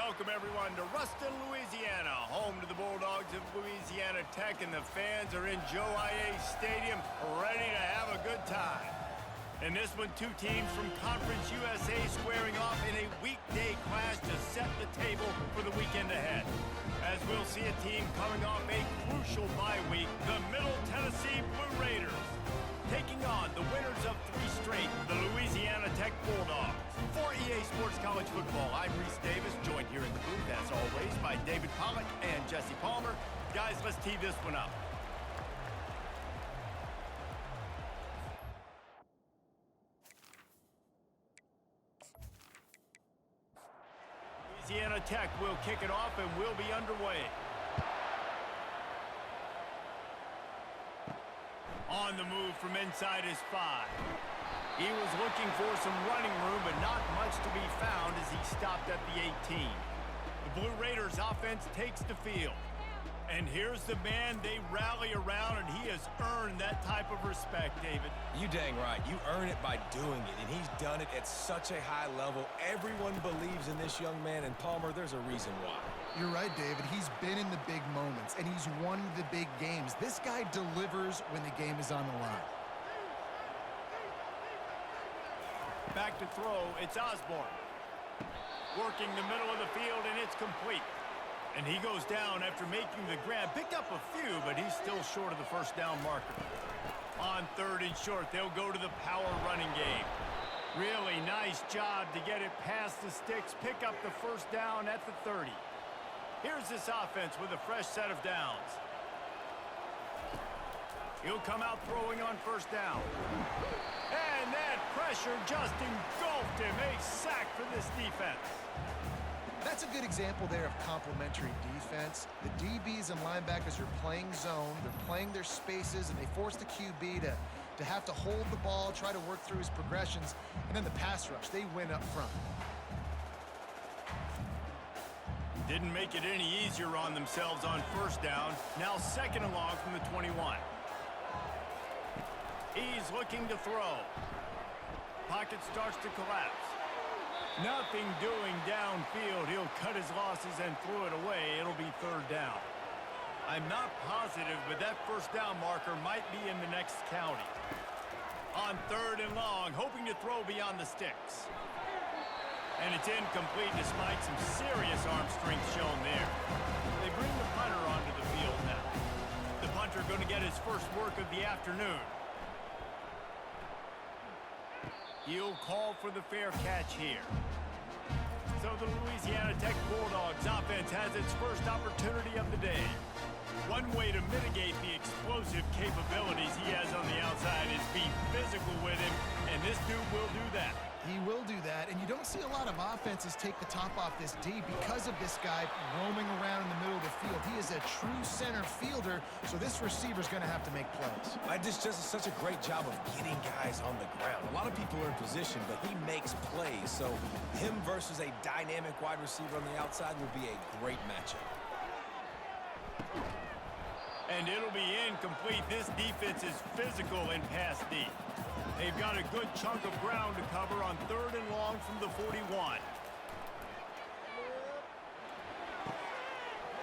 Welcome, everyone, to Ruston, Louisiana, home to the Bulldogs of Louisiana Tech, and the fans are in Joe IA Stadium ready to have a good time. In this one, two teams from Conference USA squaring off in a weekday clash to set the table for the weekend ahead. As we'll see a team coming off a crucial bye week, the Middle Tennessee Blue Raiders, taking on the winners of 3 straight, the Louisiana Tech Bulldogs. For EA Sports College Football, I'm Reese Davis, joined here in the booth, as always, by David Pollack and Jesse Palmer. Guys, let's tee this one up. Louisiana Tech will kick it off and will be underway. On the move from inside his 5. He was looking for some running room, but not much to be found as he stopped at the 18. The Blue Raiders offense takes the field. And here's the man they rally around, and he has earned that type of respect, David. You dang right. You earn it by doing it, and he's done it at such a high level. Everyone believes in this young man, and Palmer, there's a reason why. You're right, David. He's been in the big moments, and he's won the big games. This guy delivers when the game is on the line. Back to throw, it's Osborne. Working the middle of the field, and it's complete. And he goes down after making the grab. Picked up a few, but he's still short of the first down marker. On 3rd and short, they'll go to the power running game. Really nice job to get it past the sticks, pick up the first down at the 30. Here's this offense with a fresh set of downs. He'll come out throwing on first down. And that pressure just engulfed him. A sack for this defense. That's a good example there of complementary defense. The DBs and linebackers are playing zone, they're playing their spaces, and they force the QB to have to hold the ball, try to work through his progressions, and then the pass rush, they win up front. Didn't make it any easier on themselves on first down. Now 2nd and long from the 21. He's looking to throw. Pocket starts to collapse. Nothing doing downfield. He'll cut his losses and throw it away. It'll be 3rd down. I'm not positive, but that first down marker might be in the next county. On 3rd and long, hoping to throw beyond the sticks. And it's incomplete despite some serious arm strength shown there. They bring the punter onto the field now. The punter going to get his first work of the afternoon. He'll call for the fair catch here. So the Louisiana Tech Bulldogs offense has its first opportunity of the day. One way to mitigate the explosive capabilities he has on the outside is be physical with him, and this dude will do that. He will do that, and you don't see a lot of offenses take the top off this D because of this guy roaming around in the middle of the field. He is a true center fielder, so this receiver's going to have to make plays. Just does such a great job of getting guys on the ground. A lot of people are in position, but he makes plays, so him versus a dynamic wide receiver on the outside will be a great matchup. And it'll be incomplete. This defense is physical in pass D. They've got a good chunk of ground to cover on 3rd and long from the 41.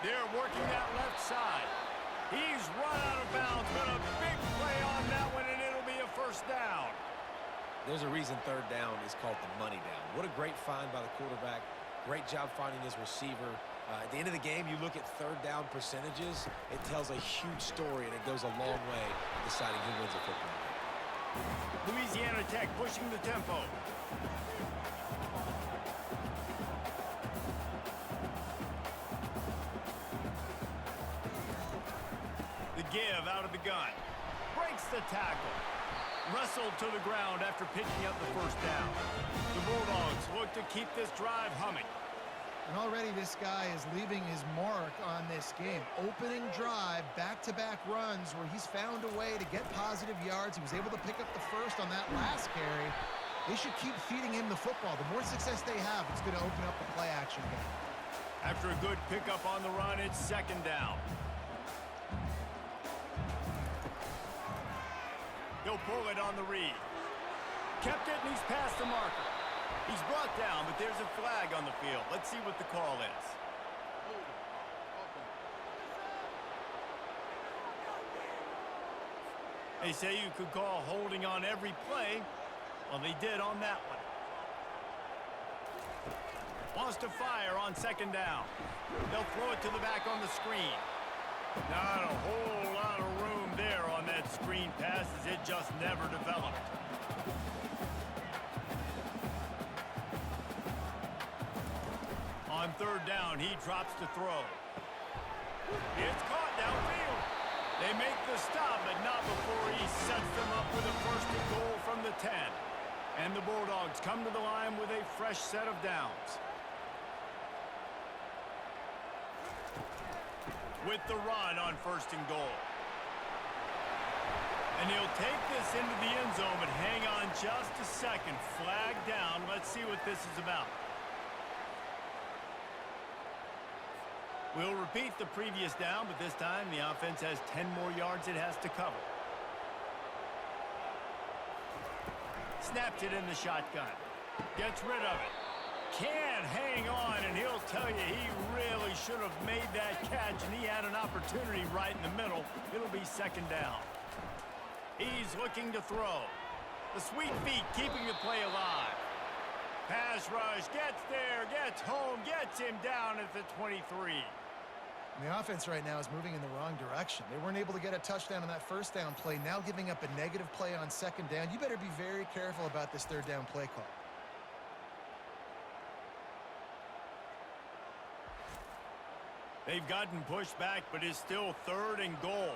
They're working that left side. He's run out of bounds, but a big play on that one, and it'll be a first down. There's a reason 3rd down is called the money down. What a great find by the quarterback. Great job finding his receiver. At the end of the game, you look at 3rd down percentages, it tells a huge story, and it goes a long way deciding who wins a football game. Louisiana Tech pushing the tempo. The give out of the gun. Breaks the tackle. Wrestled to the ground after picking up the first down. The Bulldogs look to keep this drive humming. And already this guy is leaving his mark on this game. Opening drive, back-to-back runs where he's found a way to get positive yards. He was able to pick up the first on that last carry. They should keep feeding him the football. The more success they have, it's going to open up the play-action game. After a good pickup on the run, it's 2nd down. He'll pull it on the read. Kept it, and he's past the marker. He's brought down, but there's a flag on the field. Let's see what the call is. They say you could call holding on every play. Well, they did on that one. Wants to fire on second down. They'll throw it to the back on the screen. Not a whole lot of room there on that screen pass as it just never developed. On third down, he drops to throw. It's caught downfield. They make the stop, but not before he sets them up with a first and goal from the 10. And the Bulldogs come to the line with a fresh set of downs. With the run on first and goal. And he'll take this into the end zone, but hang on just a second. Flag down. Let's see what this is about. We'll repeat the previous down, but this time the offense has 10 more yards it has to cover. Snaps it in the shotgun. Gets rid of it. Can't hang on, and he'll tell you he really should have made that catch, and he had an opportunity right in the middle. It'll be second down. He's looking to throw. The sweet feet keeping the play alive. Pass rush, gets there, gets home, gets him down at the 23. And the offense right now is moving in the wrong direction. They weren't able to get a touchdown on that first down play, now giving up a negative play on second down. You better be very careful about this third down play call. They've gotten pushed back, but it's still third and goal.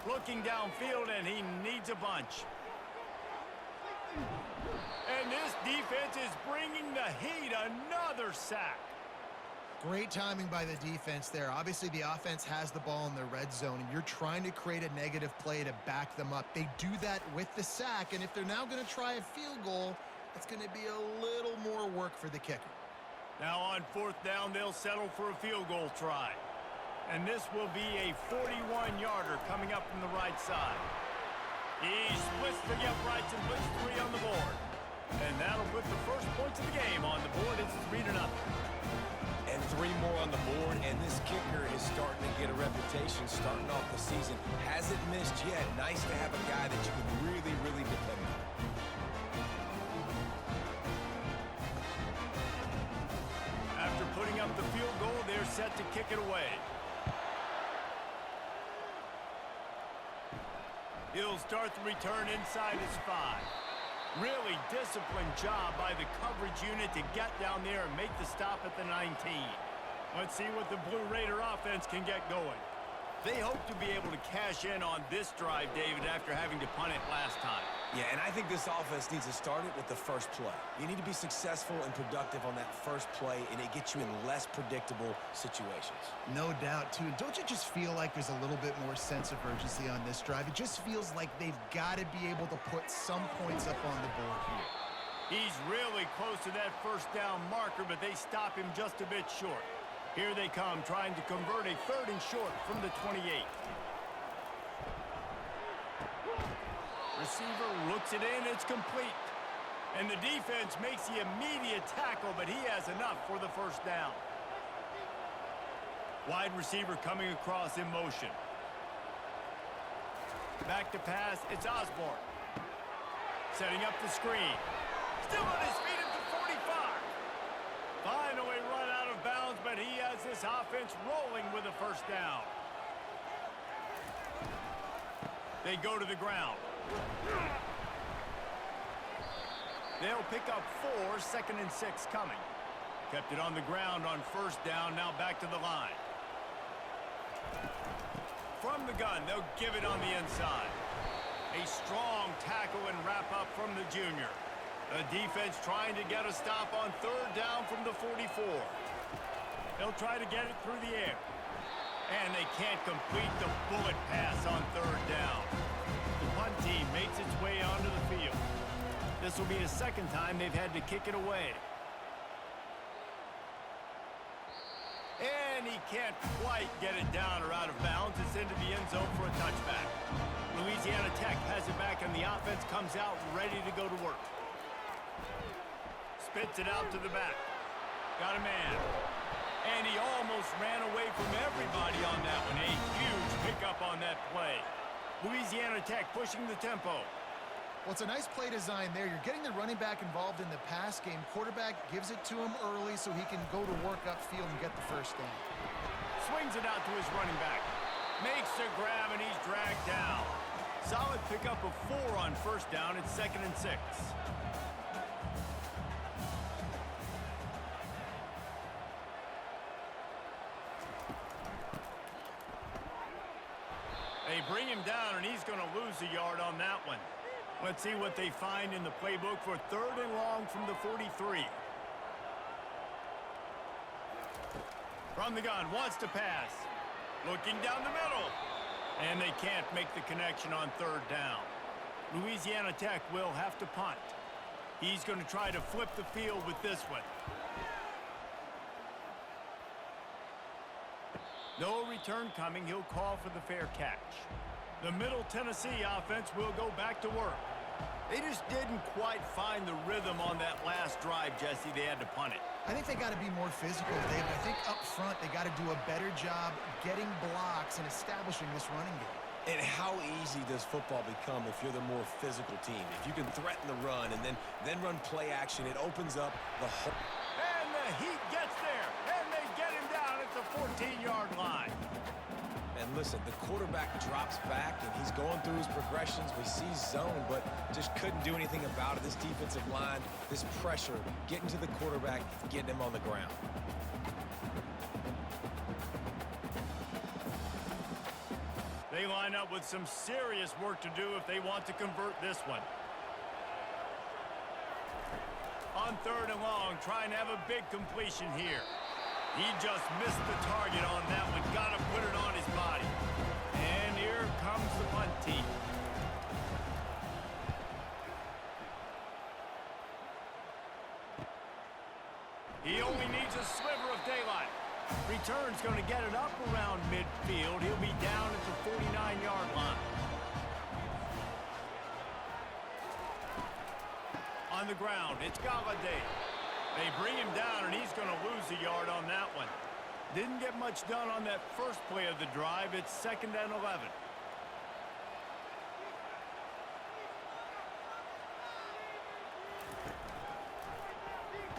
Looking downfield, and he needs a bunch. And this defense is bringing the heat. Another sack. Great timing by the defense there. Obviously, the offense has the ball in the red zone, and you're trying to create a negative play to back them up. They do that with the sack, and if they're now going to try a field goal, it's going to be a little more work for the kicker. Now on fourth down, they'll settle for a field goal try. And this will be a 41-yarder coming up from the right side. He splits the uprights and puts 3 on the board. And that'll put the first points of the game on the board. It's 3-0. And 3 more on the board, and this kicker is starting to get a reputation starting off the season. Hasn't missed yet. Nice to have a guy that you can really, really depend on. After putting up the field goal, they're set to kick it away. He'll start the return inside his 5. Really disciplined job by the coverage unit to get down there and make the stop at the 19. Let's see what the Blue Raider offense can get going. They hope to be able to cash in on this drive, David, after having to punt it last time. Yeah, and I think this offense needs to start it with the first play. You need to be successful and productive on that first play, and it gets you in less predictable situations. No doubt, too. Don't you just feel like there's a little bit more sense of urgency on this drive? It just feels like they've got to be able to put some points up on the board here. He's really close to that first down marker, but they stop him just a bit short. Here they come, trying to convert a 3rd and short from the 28. Receiver looks it in, it's complete. And the defense makes the immediate tackle, but he has enough for the first down. Wide receiver coming across in motion. Back to pass, it's Osborne. Setting up the screen. Still on his feet at the 45. Finally run out of bounds, but he has this offense rolling with a first down. They go to the ground. They'll pick up 4, 2nd and 6 coming. Kept it on the ground on first down, now back to the line. From the gun, they'll give it on the inside. A strong tackle and wrap up from the junior. The defense trying to get a stop on 3rd down from the 44. They'll try to get it through the air. And they can't complete the bullet pass on 3rd down. The punt team makes its way onto the field. This will be the 2nd time they've had to kick it away. And he he can't quite get it down or out of bounds. It's into the end zone for a touchback. Louisiana Tech has it back, and the offense comes out ready to go to work. Spits it out to the back. Got a man. And he almost ran away from everybody on that one. A huge pickup on that play. Louisiana Tech pushing the tempo. Well, it's a nice play design there. You're getting the running back involved in the pass game. Quarterback gives it to him early so he can go to work upfield and get the first down. Swings it out to his running back. Makes the grab, and he's dragged down. Solid pickup of 4 on first down. It's 2nd and 6. They bring him down, and he's going to lose a yard on that one. Let's see what they find in the playbook for 3rd and long from the 43. From the gun, wants to pass. Looking down the middle. And they can't make the connection on 3rd down. Louisiana Tech will have to punt. He's going to try to flip the field with this one. No return coming. He'll call for the fair catch. The Middle Tennessee offense will go back to work. They just didn't quite find the rhythm on that last drive, Jesse. They had to punt it. I think they got to be more physical, David. I think up front they got to do a better job getting blocks and establishing this running game. And how easy does football become if you're the more physical team? If you can threaten the run and then run play action, it opens up the whole... And the heat gets there, and they get him down at the 14-yard line. And listen, the quarterback drops back, and he's going through his progressions. We see zone, but just couldn't do anything about it. This defensive line, this pressure, getting to the quarterback, getting him on the ground. They line up with some serious work to do if they want to convert this one. On 3rd and long, trying to have a big completion here. He just missed the target on that one. Got to put it on his body. And here comes the punt team. He only needs a sliver of daylight. Return's going to get it up around midfield. He'll be down at the 49-yard line. On the ground, it's Galladay. They bring him down, and he's going to lose a yard on that one. Didn't get much done on that first play of the drive. It's 2nd and 11.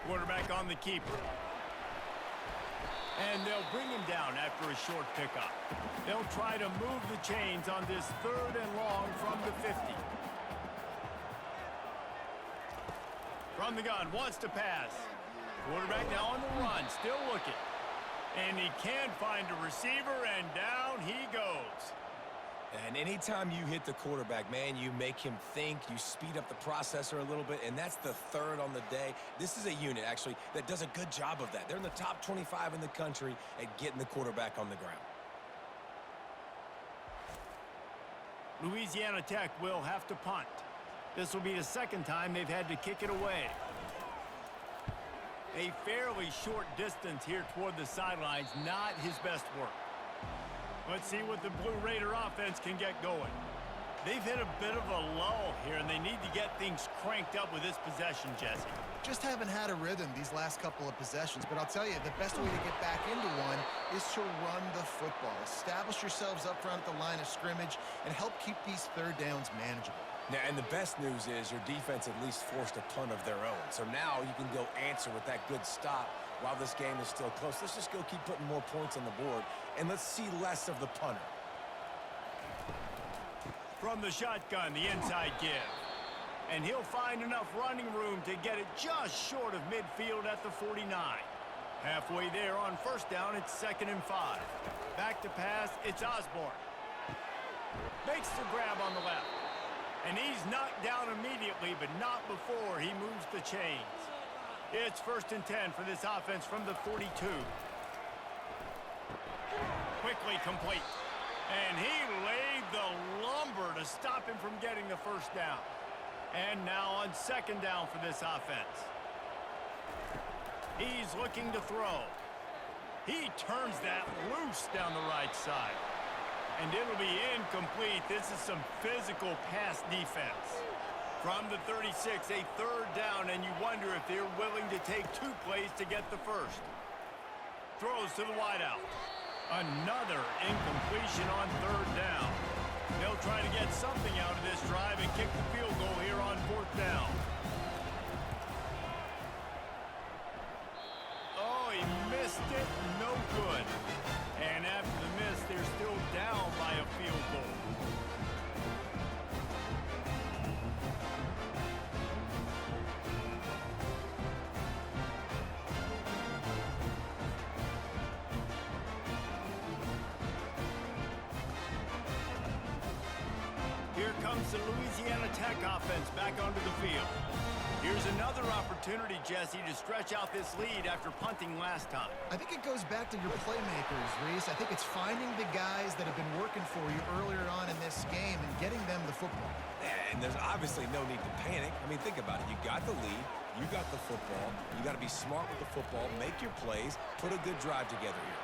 Quarterback on the keeper. And they'll bring him down after a short pickup. They'll try to move the chains on this 3rd and long from the 50. From the gun, wants to pass. Quarterback now on the run, still looking. And he can't find a receiver, and down he goes. And anytime you hit the quarterback, man, you make him think, you speed up the processor a little bit, and that's the 3rd on the day. This is a unit, actually, that does a good job of that. They're in the top 25 in the country at getting the quarterback on the ground. Louisiana Tech will have to punt. This will be the 2nd time they've had to kick it away. A fairly short distance here toward the sidelines, not his best work. Let's see what the Blue Raider offense can get going. They've hit a bit of a lull here, and they need to get things cranked up with this possession, Jesse. Just haven't had a rhythm these last couple of possessions, but I'll tell you, the best way to get back into one is to run the football. Establish yourselves up front at the line of scrimmage and help keep these 3rd downs manageable. Now, and the best news is your defense at least forced a punt of their own. So now you can go answer with that good stop while this game is still close. Let's just go keep putting more points on the board, and let's see less of the punter. From the shotgun, the inside give. And he'll find enough running room to get it just short of midfield at the 49. Halfway there on first down, it's 2nd and 5. Back to pass, it's Osborne. Makes the grab on the left. And he's knocked down immediately, but not before he moves the chains. It's 1st and 10 for this offense from the 42. Quickly complete. And he laid the lumber to stop him from getting the first down. And now on 2nd down for this offense. He's looking to throw. He turns that loose down the right side. And it'll be incomplete. This is some physical pass defense. From the 36, a third down, and you wonder if they're willing to take 2 plays to get the first. Throws to the wideout. Another incompletion on third down. They'll try to get something out of this drive and kick the field goal here on 4th down. Oh, he missed it. No good. And after the miss, they're still down by a field goal. Here comes the Louisiana Tech offense back onto the field. Here's another opportunity, Jesse, to stretch out this lead after punting last time. I think it goes back to your playmakers, Reese. I think it's finding the guys that have been working for you earlier on in this game and getting them the football. And there's obviously no need to panic. I mean, think about it. You got the lead. You got the football. You got to be smart with the football. Make your plays. Put a good drive together here.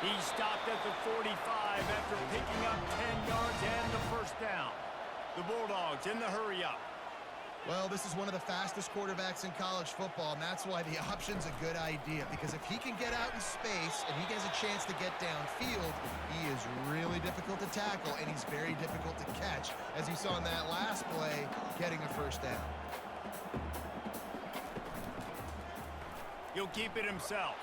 He stopped at the 45 after picking up 10 yards and the first down. The Bulldogs in the hurry-up. Well, this is one of the fastest quarterbacks in college football, and that's why the option's a good idea, because if he can get out in space and he has a chance to get downfield, he is really difficult to tackle, and he's very difficult to catch, as you saw in that last play, getting a first down. He'll keep it himself.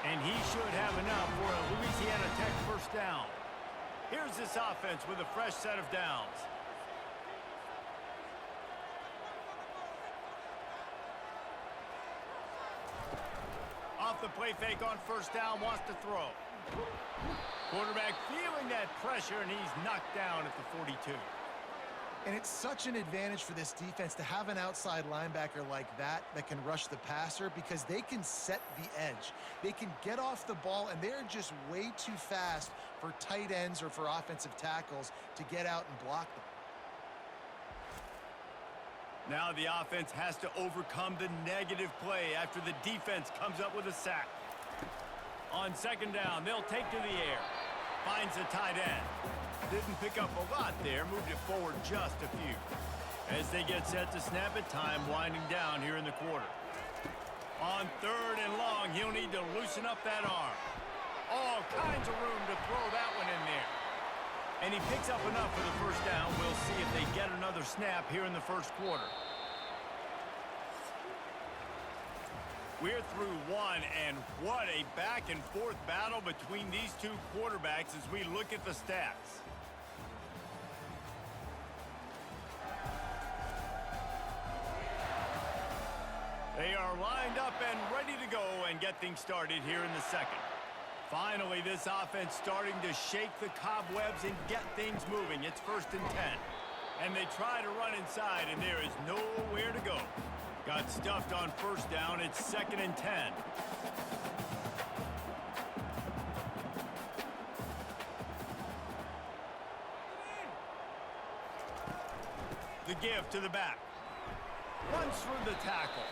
And he should have enough for a Louisiana Tech first down. Here's this offense with a fresh set of downs. Off the play fake on first down, wants to throw. Quarterback feeling that pressure, and he's knocked down at the 42. And it's such an advantage for this defense to have an outside linebacker like that can rush the passer, because they can set the edge. They can get off the ball, and they're just way too fast for tight ends or for offensive tackles to get out and block them. Now the offense has to overcome the negative play after the defense comes up with a sack. On second down, they'll take to the air. Finds the tight end. Didn't pick up a lot there, moved it forward just a few. As they get set to snap it, time winding down here in the quarter. On third and long, he'll need to loosen up that arm. All kinds of room to throw that one in there. And he picks up enough for the first down. We'll see if they get another snap here in the first quarter. We're through one, and what a back-and-forth battle between these two quarterbacks as we look at the stats. They are lined up and ready to go and get things started here in the second. Finally, this offense starting to shake the cobwebs and get things moving. It's 1st and 10. And they try to run inside, and there is nowhere to go. Got stuffed on first down. It's 2nd and 10. The give to the back. Runs through the tackle.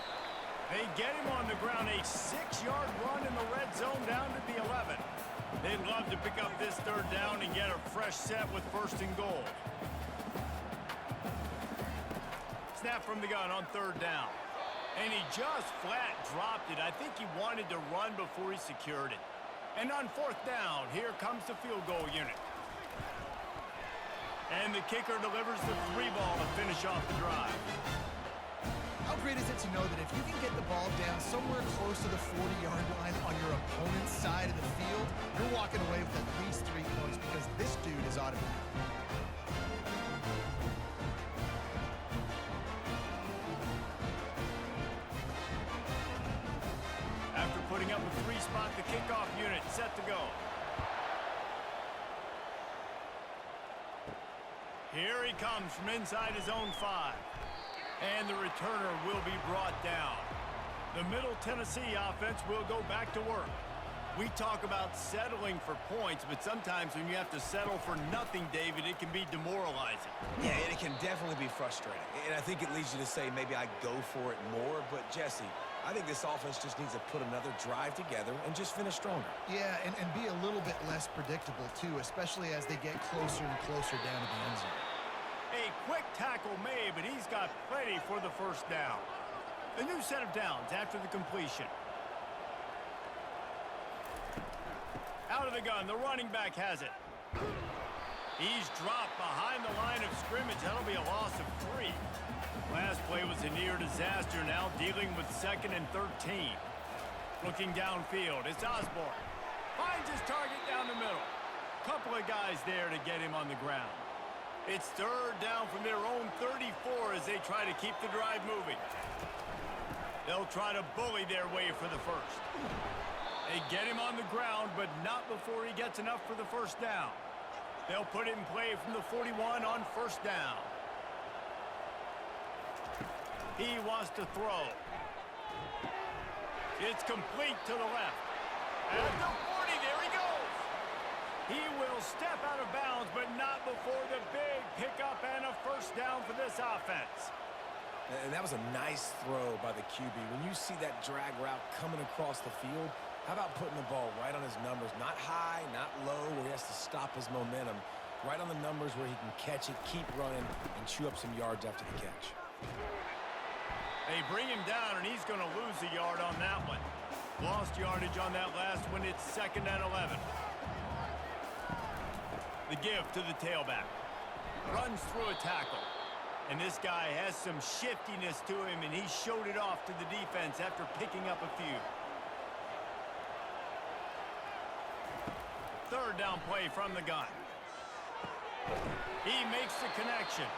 They get him on the ground. A 6-yard run in the red zone down to the 11. They'd love to pick up this third down and get a fresh set with 1st and goal. Snap from the gun on third down. And he just flat dropped it. I think he wanted to run before he secured it. And on 4th down, here comes the field goal unit. And the kicker delivers the 3-ball to finish off the drive. How great is it to know that if you can get the ball down somewhere close to the 40-yard line on your opponent's side of the field, you're walking away with at least 3 points, because this dude is automatic. After putting up a 3-spot, the kickoff unit set to go. Here he comes from inside his own 5. And the returner will be brought down. The Middle Tennessee offense will go back to work. We talk about settling for points, but sometimes when you have to settle for nothing, David, it can be demoralizing. Yeah, and it can definitely be frustrating. And I think it leads you to say maybe I go for it more. But, Jesse, I think this offense just needs to put another drive together and just finish stronger. Yeah, and be a little bit less predictable, too, especially as they get closer and closer down to the end zone. A quick tackle made, but he's got plenty for the first down. A new set of downs after the completion. Out of the gun, the running back has it. He's dropped behind the line of scrimmage. That'll be a loss of 3. Last play was a near disaster, now dealing with 2nd and 13. Looking downfield, it's Osborne. Finds his target down the middle. Couple of guys there to get him on the ground. It's 3rd down from their own 34 as they try to keep the drive moving. They'll try to bully their way for the first. They get him on the ground, but not before he gets enough for the first down. They'll put it in play from the 41 on 1st down. He wants to throw. It's complete to the left. At the 40, there he goes. He will step out of bounds, but not before the big pickup and a first down for this offense. And that was a nice throw by the QB. When you see that drag route coming across the field, how about putting the ball right on his numbers? Not high, not low, where he has to stop his momentum. Right on the numbers where he can catch it, keep running, and chew up some yards after the catch. They bring him down, and he's going to lose a yard on that one. Lost yardage on that last one. It's 2nd and 11. The give to the tailback. Runs through a tackle. And this guy has some shiftiness to him, and he showed it off to the defense after picking up a few. 3rd down play from the gun. He makes the connection.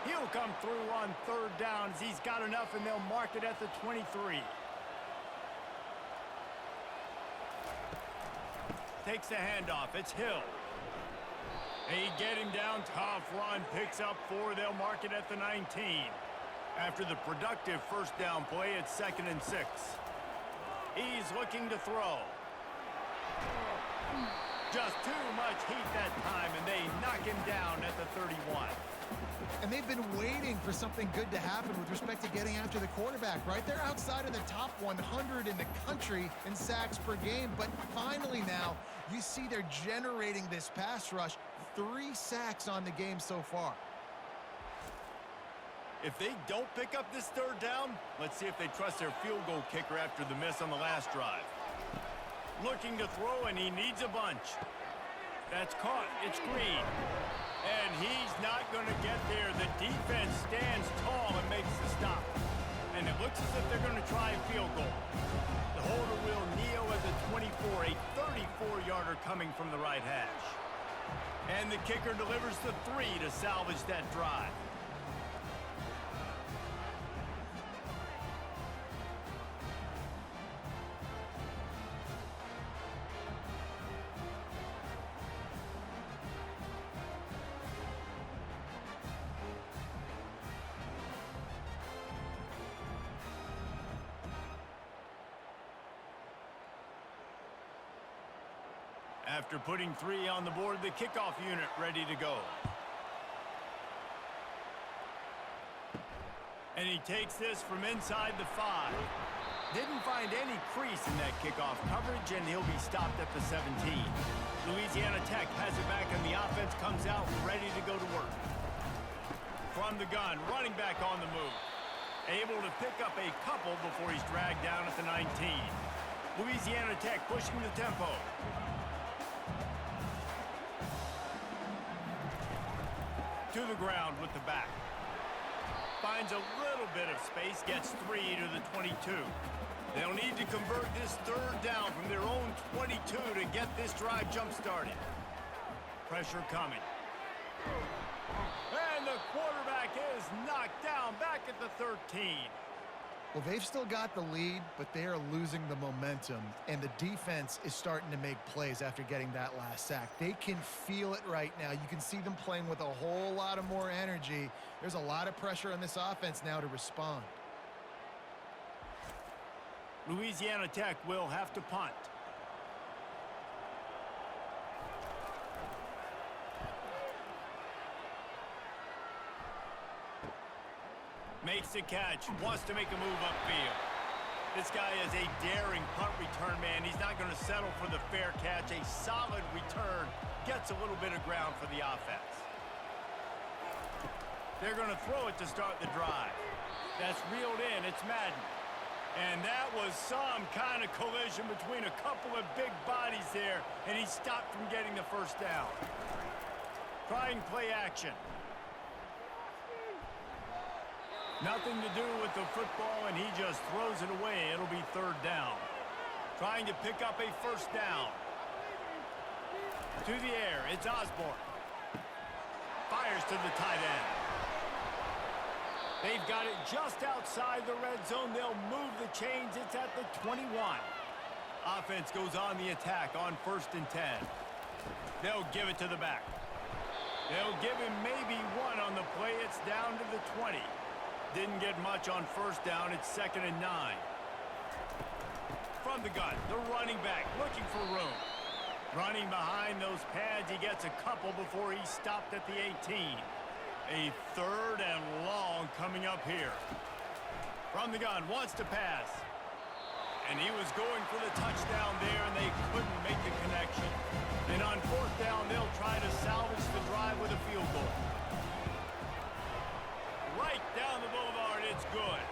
He'll come through on 3rd down as he's got enough, and they'll mark it at the 23. Takes the handoff. It's Hill. They get him down. Tough run. Picks up 4. They'll mark it at the 19. After the productive first down play, it's 2nd and 6. He's looking to throw. Just too much heat that time, and they knock him down at the 31. And they've been waiting for something good to happen with respect to getting after the quarterback, right? They're outside of the top 100 in the country in sacks per game, but finally now you see they're generating this pass rush. 3 sacks on the game so far. If they don't pick up this 3rd down, let's see if they trust their field goal kicker after the miss on the last drive. Looking to throw, and he needs a bunch. That's caught. It's Green. And he's not going to get there. The defense stands tall and makes the stop. And it looks as if they're going to try a field goal. The holder will kneel at the 24, a 34-yarder coming from the right hash. And the kicker delivers the 3 to salvage that drive. After putting 3 on the board, the kickoff unit ready to go. And he takes this from inside the 5. Didn't find any crease in that kickoff coverage, and he'll be stopped at the 17. Louisiana Tech has it back, and the offense comes out ready to go to work. From the gun, running back on the move. Able to pick up a couple before he's dragged down at the 19. Louisiana Tech pushing the tempo. To the ground with the back. Finds a little bit of space, gets 3 to the 22. They'll need to convert this 3rd down from their own 22 to get this drive jump-started. Pressure coming. And the quarterback is knocked down back at the 13. Well, they've still got the lead, but they are losing the momentum, and the defense is starting to make plays after getting that last sack. They can feel it right now. You can see them playing with a whole lot of more energy. There's a lot of pressure on this offense now to respond. Louisiana Tech will have to punt. Makes the catch, wants to make a move upfield. This guy is a daring punt return man. He's not going to settle for the fair catch. A solid return gets a little bit of ground for the offense. They're going to throw it to start the drive. That's reeled in. It's Madden. And that was some kind of collision between a couple of big bodies there, and he stopped from getting the first down. Trying play action. Nothing to do with the football, and he just throws it away. It'll be third down. Trying to pick up a first down. To the air, it's Osborne. Fires to the tight end. They've got it just outside the red zone. They'll move the chains. It's at the 21. Offense goes on the attack on 1st and 10. They'll give it to the back. They'll give him maybe one on the play. It's down to the 20. Didn't get much on first down. It's 2nd and 9. From the gun, the running back looking for room. Running behind those pads, he gets a couple before he stopped at the 18. A 3rd and long coming up here. From the gun, wants to pass. And he was going for the touchdown there, and they couldn't make the connection. And on 4th down, they'll try to salvage the drive with a field goal. Right down the boulevard, it's good.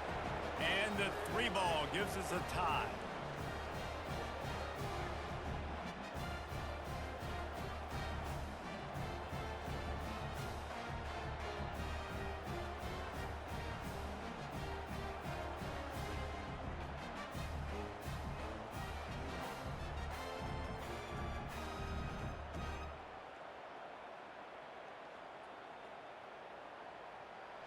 And the 3 ball gives us a tie.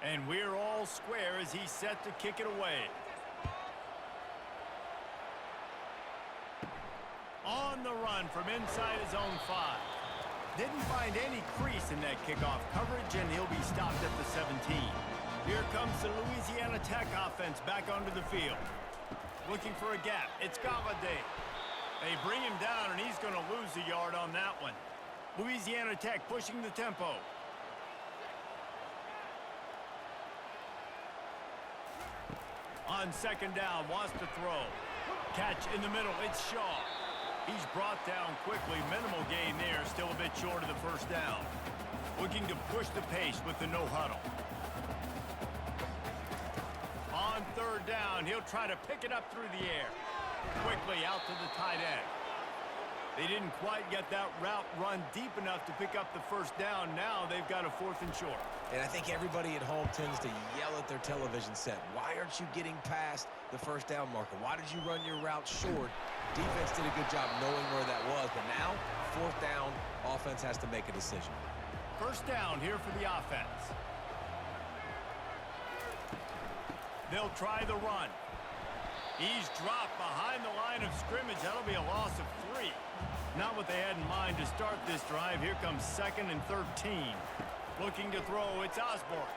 And we're all square as he's set to kick it away. On the run from inside his own 5. Didn't find any crease in that kickoff coverage, and he'll be stopped at the 17. Here comes the Louisiana Tech offense back onto the field. Looking for a gap. It's Galladay. They bring him down, and he's going to lose a yard on that one. Louisiana Tech pushing the tempo. On 2nd down, wants to throw. Catch in the middle, it's Shaw. He's brought down quickly. Minimal gain there, still a bit short of the first down. Looking to push the pace with the no huddle. On 3rd down, he'll try to pick it up through the air. Quickly out to the tight end. They didn't quite get that route run deep enough to pick up the first down. Now they've got a 4th and short. And I think everybody at home tends to yell at their television set. Why aren't you getting past the first down marker? Why did you run your route short? Defense did a good job knowing where that was. But now, 4th down, offense has to make a decision. First down here for the offense. They'll try the run. He's dropped behind the line of scrimmage. That'll be a loss of 3. Not what they had in mind to start this drive. Here comes 2nd and 13. Looking to throw, it's Osborne.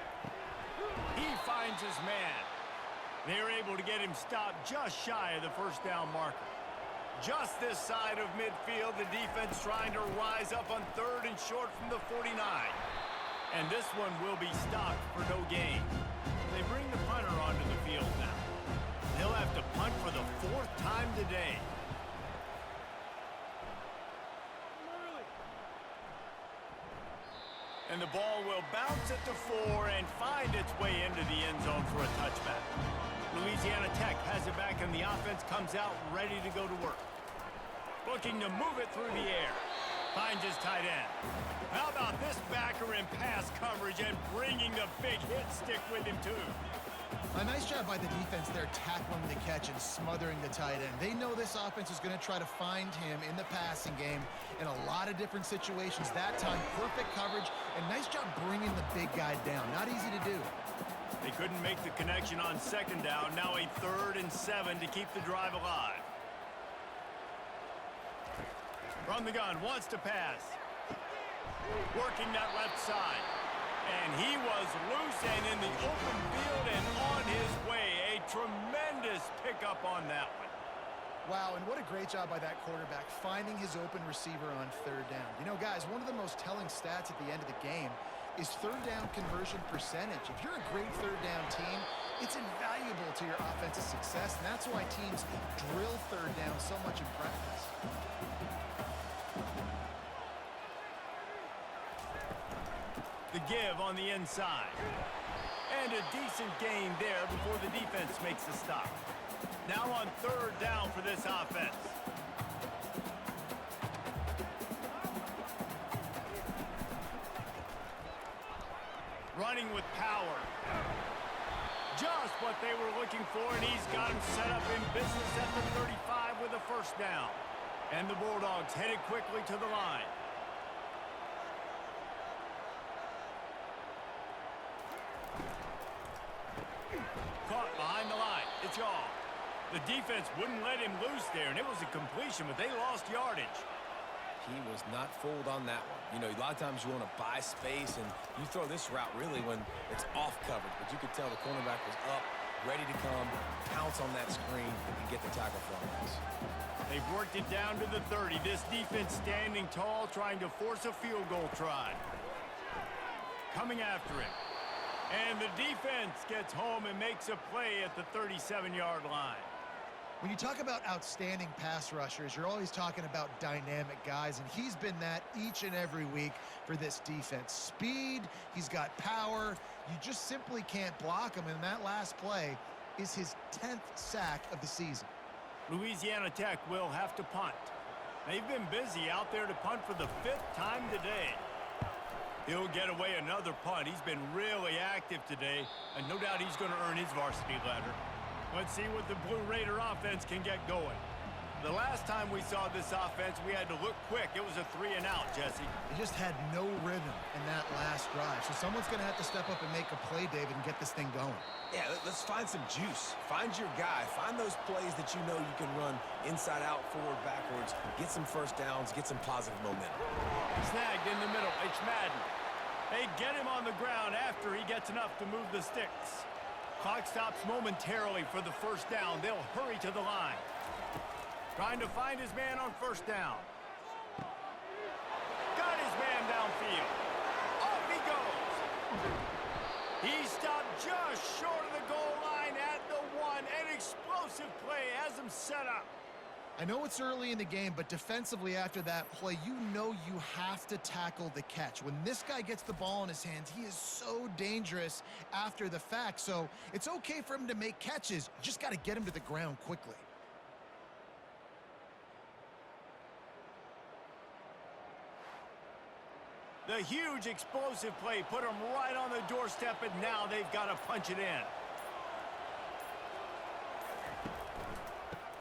He finds his man. They're able to get him stopped just shy of the first down marker. Just this side of midfield, the defense trying to rise up on 3rd and short from the 49. And this one will be stopped for no gain. They bring the punter onto the field now. He'll have to punt for the 4th time today. And the ball will bounce at the 4 and find its way into the end zone for a touchback. Louisiana Tech has it back, and the offense comes out ready to go to work. Looking to move it through the air. Finds his tight end. How about this backer in pass coverage and bringing the big hit stick with him, too? A nice job by the defense there, tackling the catch and smothering the tight end. They know this offense is going to try to find him in the passing game in a lot of different situations. That time, perfect coverage, and nice job bringing the big guy down. Not easy to do. They couldn't make the connection on 2nd down. Now a 3rd and 7 to keep the drive alive. From the gun, wants to pass. Working that left side. And he was loose and in the open field and on his way. A tremendous pickup on that one. Wow, and what a great job by that quarterback, finding his open receiver on 3rd down. You know, guys, one of the most telling stats at the end of the game, is third down conversion percentage. If you're a great third down team, it's invaluable to your offensive success, and that's why teams drill third down so much in practice. The give on the inside. And a decent gain there before the defense makes the stop. Now on third down for this offense. Running with power. Just what they were looking for, and he's got him set up in business at the 35 with a first down. And the Bulldogs headed quickly to the line. Caught behind the line. It's all. The defense wouldn't let him loose there, and it was a completion, but they lost yardage. He was not fooled on that one. You know, a lot of times you want to buy space, and you throw this route really when it's off coverage. But you could tell the cornerback was up, ready to come, pounce on that screen, and get the tackle for him. They've worked it down to the 30. This defense standing tall, trying to force a field goal try. Coming after him. And the defense gets home and makes a play at the 37-yard line. When you talk about outstanding pass rushers, you're always talking about dynamic guys, and he's been that each and every week for this defense. Speed, he's got power. You just simply can't block him, and that last play is his 10th sack of the season. Louisiana Tech will have to punt. They've been busy out there to punt for the 5th time today. He'll get away another punt. He's been really active today, and no doubt he's going to earn his varsity letter. Let's see what the Blue Raider offense can get going. The last time we saw this offense, we had to look quick. It was a 3-and-out, Jesse. He just had no rhythm in that last drive, so someone's going to have to step up and make a play, David, and get this thing going. Yeah, let's find some juice. Find your guy. Find those plays that you know you can run inside out, forward, backwards, get some first downs, get some positive momentum. Snagged in the middle. It's Madden. They get him on the ground after he gets enough to move the sticks. Clock stops momentarily for the first down. They'll hurry to the line. Trying to find his man on first down. Got his man downfield. Off he goes. He stopped just short of the goal line at the 1. An explosive play has him set up. I know it's early in the game, but defensively after that play, you know you have to tackle the catch. When this guy gets the ball in his hands, he is so dangerous after the fact. So it's okay for him to make catches. You just got to get him to the ground quickly. The huge explosive play put him right on the doorstep, and now they've got to punch it in.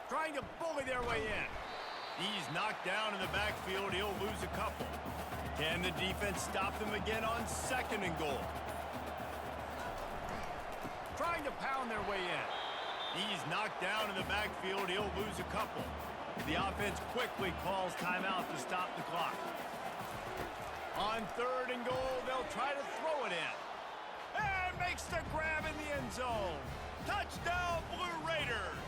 Trying to bully their way in. He's knocked down in the backfield. He'll lose a couple. Can the defense stop them again on 2nd and goal? Trying to pound their way in. He's knocked down in the backfield. He'll lose a couple. The offense quickly calls timeout to stop the clock. On 3rd and goal, they'll try to throw it in. And makes the grab in the end zone. Touchdown, Blue Raiders.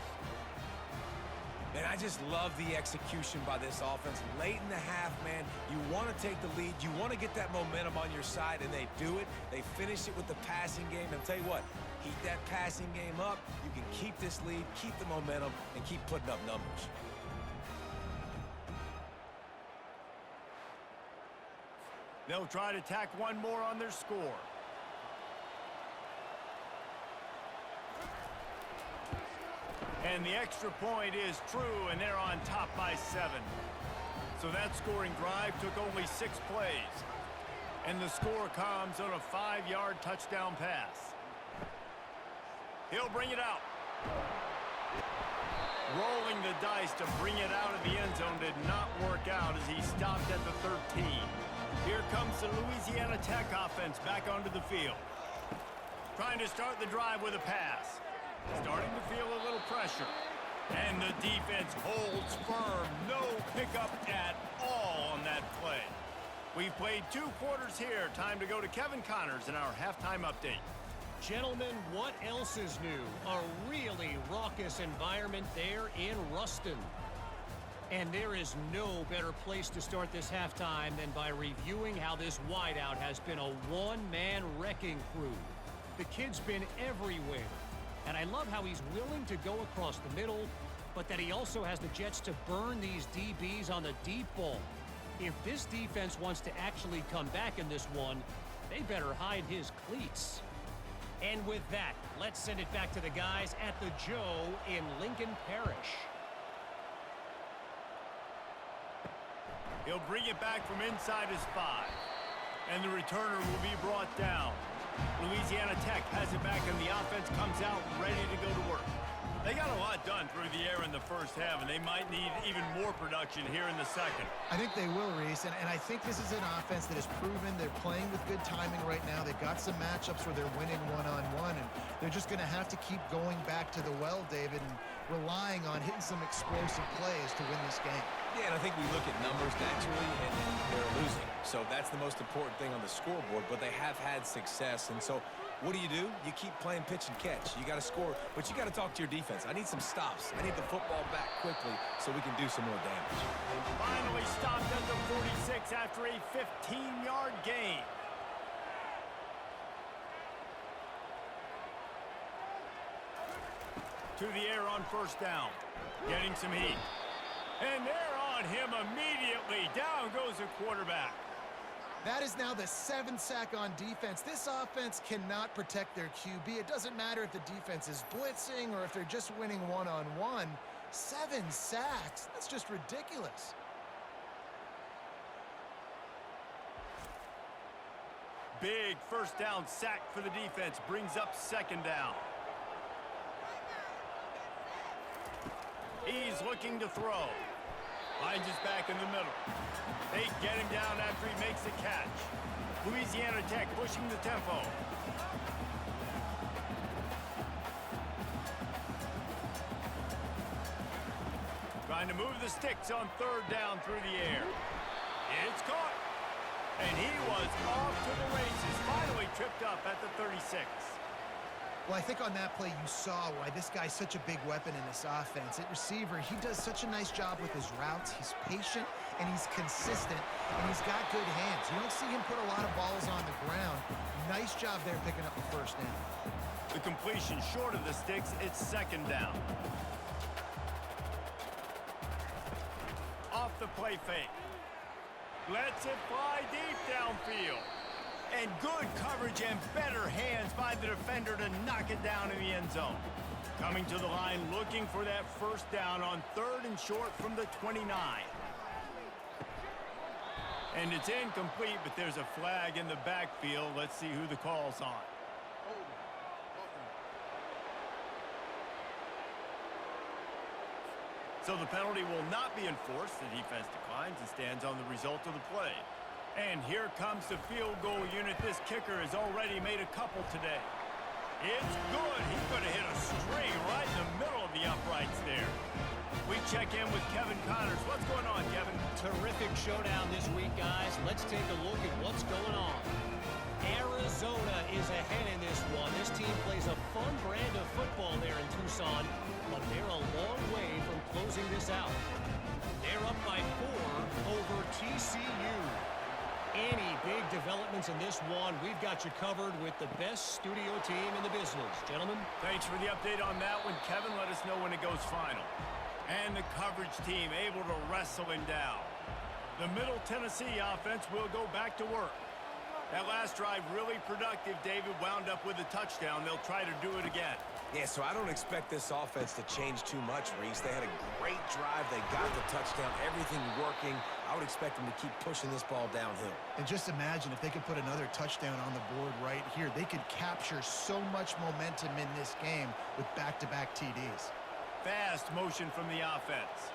And I just love the execution by this offense. Late in the half, man, you want to take the lead. You want to get that momentum on your side, and they do it. They finish it with the passing game. And I'll tell you what, keep that passing game up. You can keep this lead, keep the momentum, and keep putting up numbers. They'll try to tack one more on their score. And the extra point is true, and they're on top by 7. So that scoring drive took only 6 plays. And the score comes on a 5-yard touchdown pass. He'll bring it out. Rolling the dice to bring it out of the end zone did not work out as he stopped at the 13. Here comes the Louisiana Tech offense back onto the field. Trying to start the drive with a pass. Starting to feel a little pressure. And the defense holds firm. No pickup at all on that play. We've played 2 quarters here. Time to go to Kevin Connors in our halftime update. Gentlemen, what else is new? A really raucous environment there in Ruston. And there is no better place to start this halftime than by reviewing how this wideout has been a one-man wrecking crew. The kid's been everywhere, and I love how he's willing to go across the middle, but that he also has the jets to burn these DBs on the deep ball. If this defense wants to actually come back in this one, they better hide his cleats. And with that, let's send it back to the guys at the Joe in Lincoln Parish. He'll bring it back from inside his 5. And the returner will be brought down. Louisiana Tech has it back, and the offense comes out ready to go to work. They got a lot done through the air in the first half, and they might need even more production here in the second. I think they will, Reese, and I think this is an offense that has proven they're playing with good timing right now. They've got some matchups where they're winning one-on-one, and they're just going to have to keep going back to the well, David, and relying on hitting some explosive plays to win this game. Yeah, and I think we look at numbers naturally, and they're losing. So that's the most important thing on the scoreboard, but they have had success, and so what do? You keep playing pitch and catch. You got to score, but you got to talk to your defense. I need some stops. I need the football back quickly so we can do some more damage. Finally stopped at the 46 after a 15-yard gain. To the air on first down. Getting some heat. And they're on him immediately. Down goes the quarterback. That is now the 7th sack on defense. This offense cannot protect their QB. It doesn't matter if the defense is blitzing or if they're just winning one-on-one. 7 sacks. That's just ridiculous. Big first down sack for the defense. Brings up second down. He's looking to throw. Finds his back in the middle. They get him down after he makes the catch. Louisiana Tech pushing the tempo. Trying to move the sticks on third down through the air. It's caught. And he was off to the races. Finally tripped up at the 36. Well, I think on that play you saw why this guy's such a big weapon in this offense. At receiver, he does such a nice job with his routes. He's patient, and he's consistent, and he's got good hands. You don't see him put a lot of balls on the ground. Nice job there picking up the first down. The completion short of the sticks. It's second down. Off the play fake. Lets it fly deep downfield. And good coverage and better hands by the defender to knock it down in the end zone. Coming to the line, looking for that first down on third and short from the 29. And it's incomplete, but there's a flag in the backfield. Let's see who the call's on. So the penalty will not be enforced. The defense declines and stands on the result of the play. And here comes the field goal unit. This kicker has already made a couple today. It's good. He could have hit a string right in the middle of the uprights there. We check in with Kevin Connors. What's going on, Kevin? Terrific showdown this week, guys. Let's take a look at what's going on. Arizona is ahead in this one. This team plays a fun brand of football there in Tucson, but they're a long way from closing this out. They're up by 4 over TCU. Any big developments in this one, we've got you covered with the best studio team in the business. Gentlemen? Thanks for the update on that one, Kevin. Let us know when it goes final. And the coverage team able to wrestle him down. The Middle Tennessee offense will go back to work. That last drive really productive. David wound up with a touchdown. They'll try to do it again. Yeah, so I don't expect this offense to change too much, Reese. They had a great drive. They got the touchdown. Everything working. I would expect them to keep pushing this ball downhill. And just imagine if they could put another touchdown on the board right here. They could capture so much momentum in this game with back-to-back TDs. Fast motion from the offense.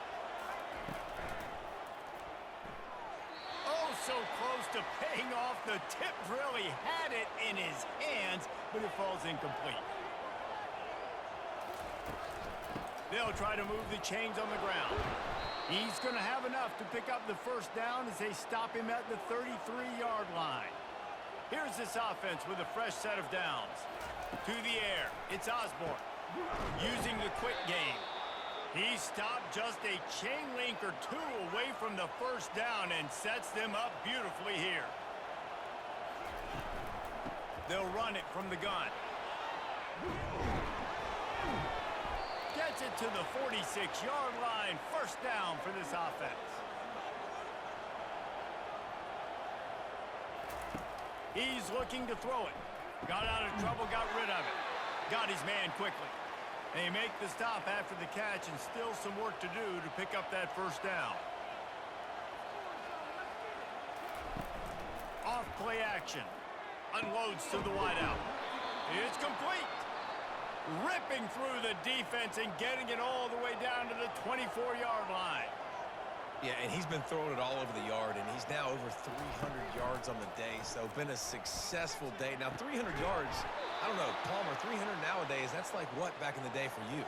Oh, so close to paying off. The tip really had it in his hands, but it falls incomplete. They'll try to move the chains on the ground. He's going to have enough to pick up the first down as they stop him at the 33-yard line. Here's this offense with a fresh set of downs. To the air, it's Osborne. Using the quick game. He stopped just a chain link or two away from the first down and sets them up beautifully here. They'll run it from the gun. Gets it to the 46-yard line. First down for this offense. He's looking to throw it. Got out of trouble, got rid of it. Got his man quickly. They make the stop after the catch and still some work to do to pick up that first down. Off play action. Unloads to the wideout. It's complete. Ripping through the defense and getting it all the way down to the 24-yard line. Yeah, and he's been throwing it all over the yard, and he's now over 300 yards on the day, so been a successful day. Now, 300 yards, I don't know, Palmer, 300 nowadays, that's like what back in the day for you?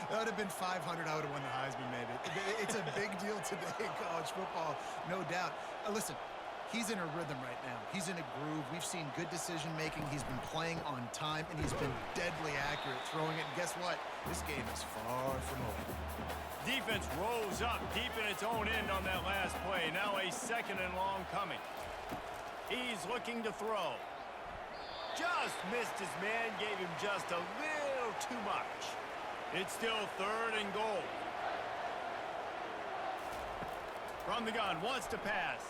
That would have been 500. I would have won the Heisman, maybe. It's a big deal today in college football, no doubt. Listen, he's in a rhythm right now. He's in a groove. We've seen good decision-making. He's been playing on time, and he's been deadly accurate throwing it. And guess what? This game is far from over. Defense rolls up deep in its own end on that last play. Now a second and long coming. He's looking to throw. Just missed his man, gave him just a little too much. It's still third and goal. From the gun, wants to pass.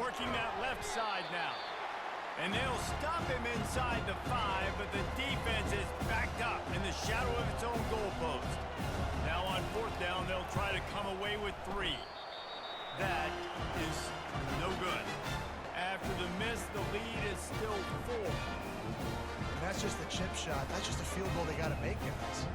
Working that left side now. And they'll stop him inside the 5, but the defense is backed up in the shadow of its own goalpost. Now on fourth down, they'll try to come away with 3. That is no good. After the miss, the lead is still 4. And that's just the chip shot. That's just a field goal they got to make, guys.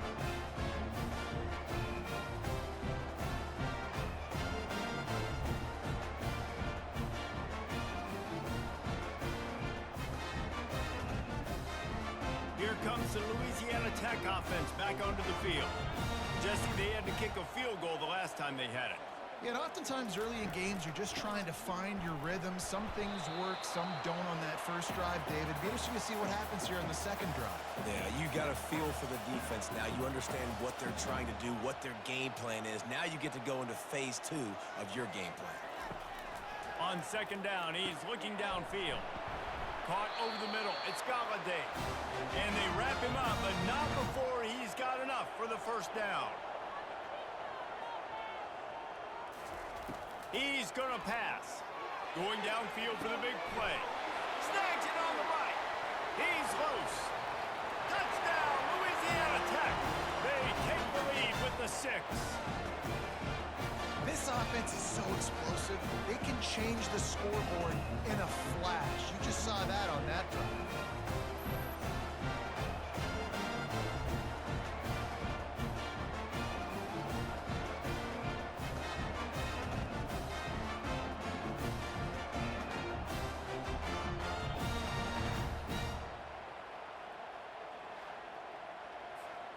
Here comes the Louisiana Tech offense back onto the field. Jesse, they had to kick a field goal the last time they had it. Yeah, and oftentimes early in games, you're just trying to find your rhythm. Some things work, some don't on that first drive, David. Be interesting to see what happens here in the second drive. Yeah, you got a feel for the defense now. You understand what they're trying to do, what their game plan is. Now you get to go into phase 2 of your game plan. On second down, he's looking downfield. Caught over the middle. It's Galladay. And they wrap him up, but not before he's got enough for the first down. He's going to pass. Going downfield for the big play. Snags it on the right. He's loose. Touchdown, Louisiana Tech. They take the lead with the 6. This offense is so explosive. They can change the scoreboard in a flash. You just saw that on that drive.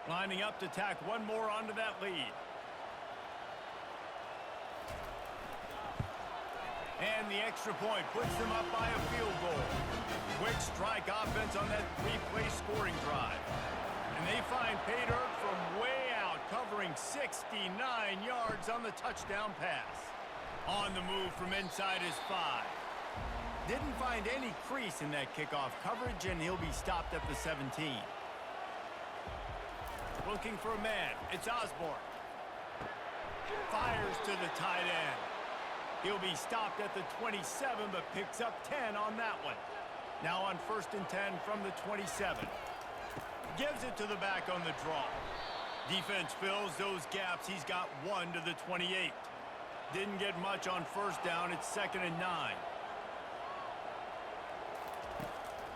Lining up to tack one more onto that lead. And the extra point puts them up by a field goal. Quick strike offense on that 3-play scoring drive. And they find pay dirt from way out, covering 69 yards on the touchdown pass. On the move from inside his 5. Didn't find any crease in that kickoff coverage, and he'll be stopped at the 17. Looking for a man. It's Osborne. Fires to the tight end. He'll be stopped at the 27, but picks up 10 on that one. Now on 1st and 10 from the 27. Gives it to the back on the draw. Defense fills those gaps. He's got 1 to the 28. Didn't get much on first down. It's 2nd and 9.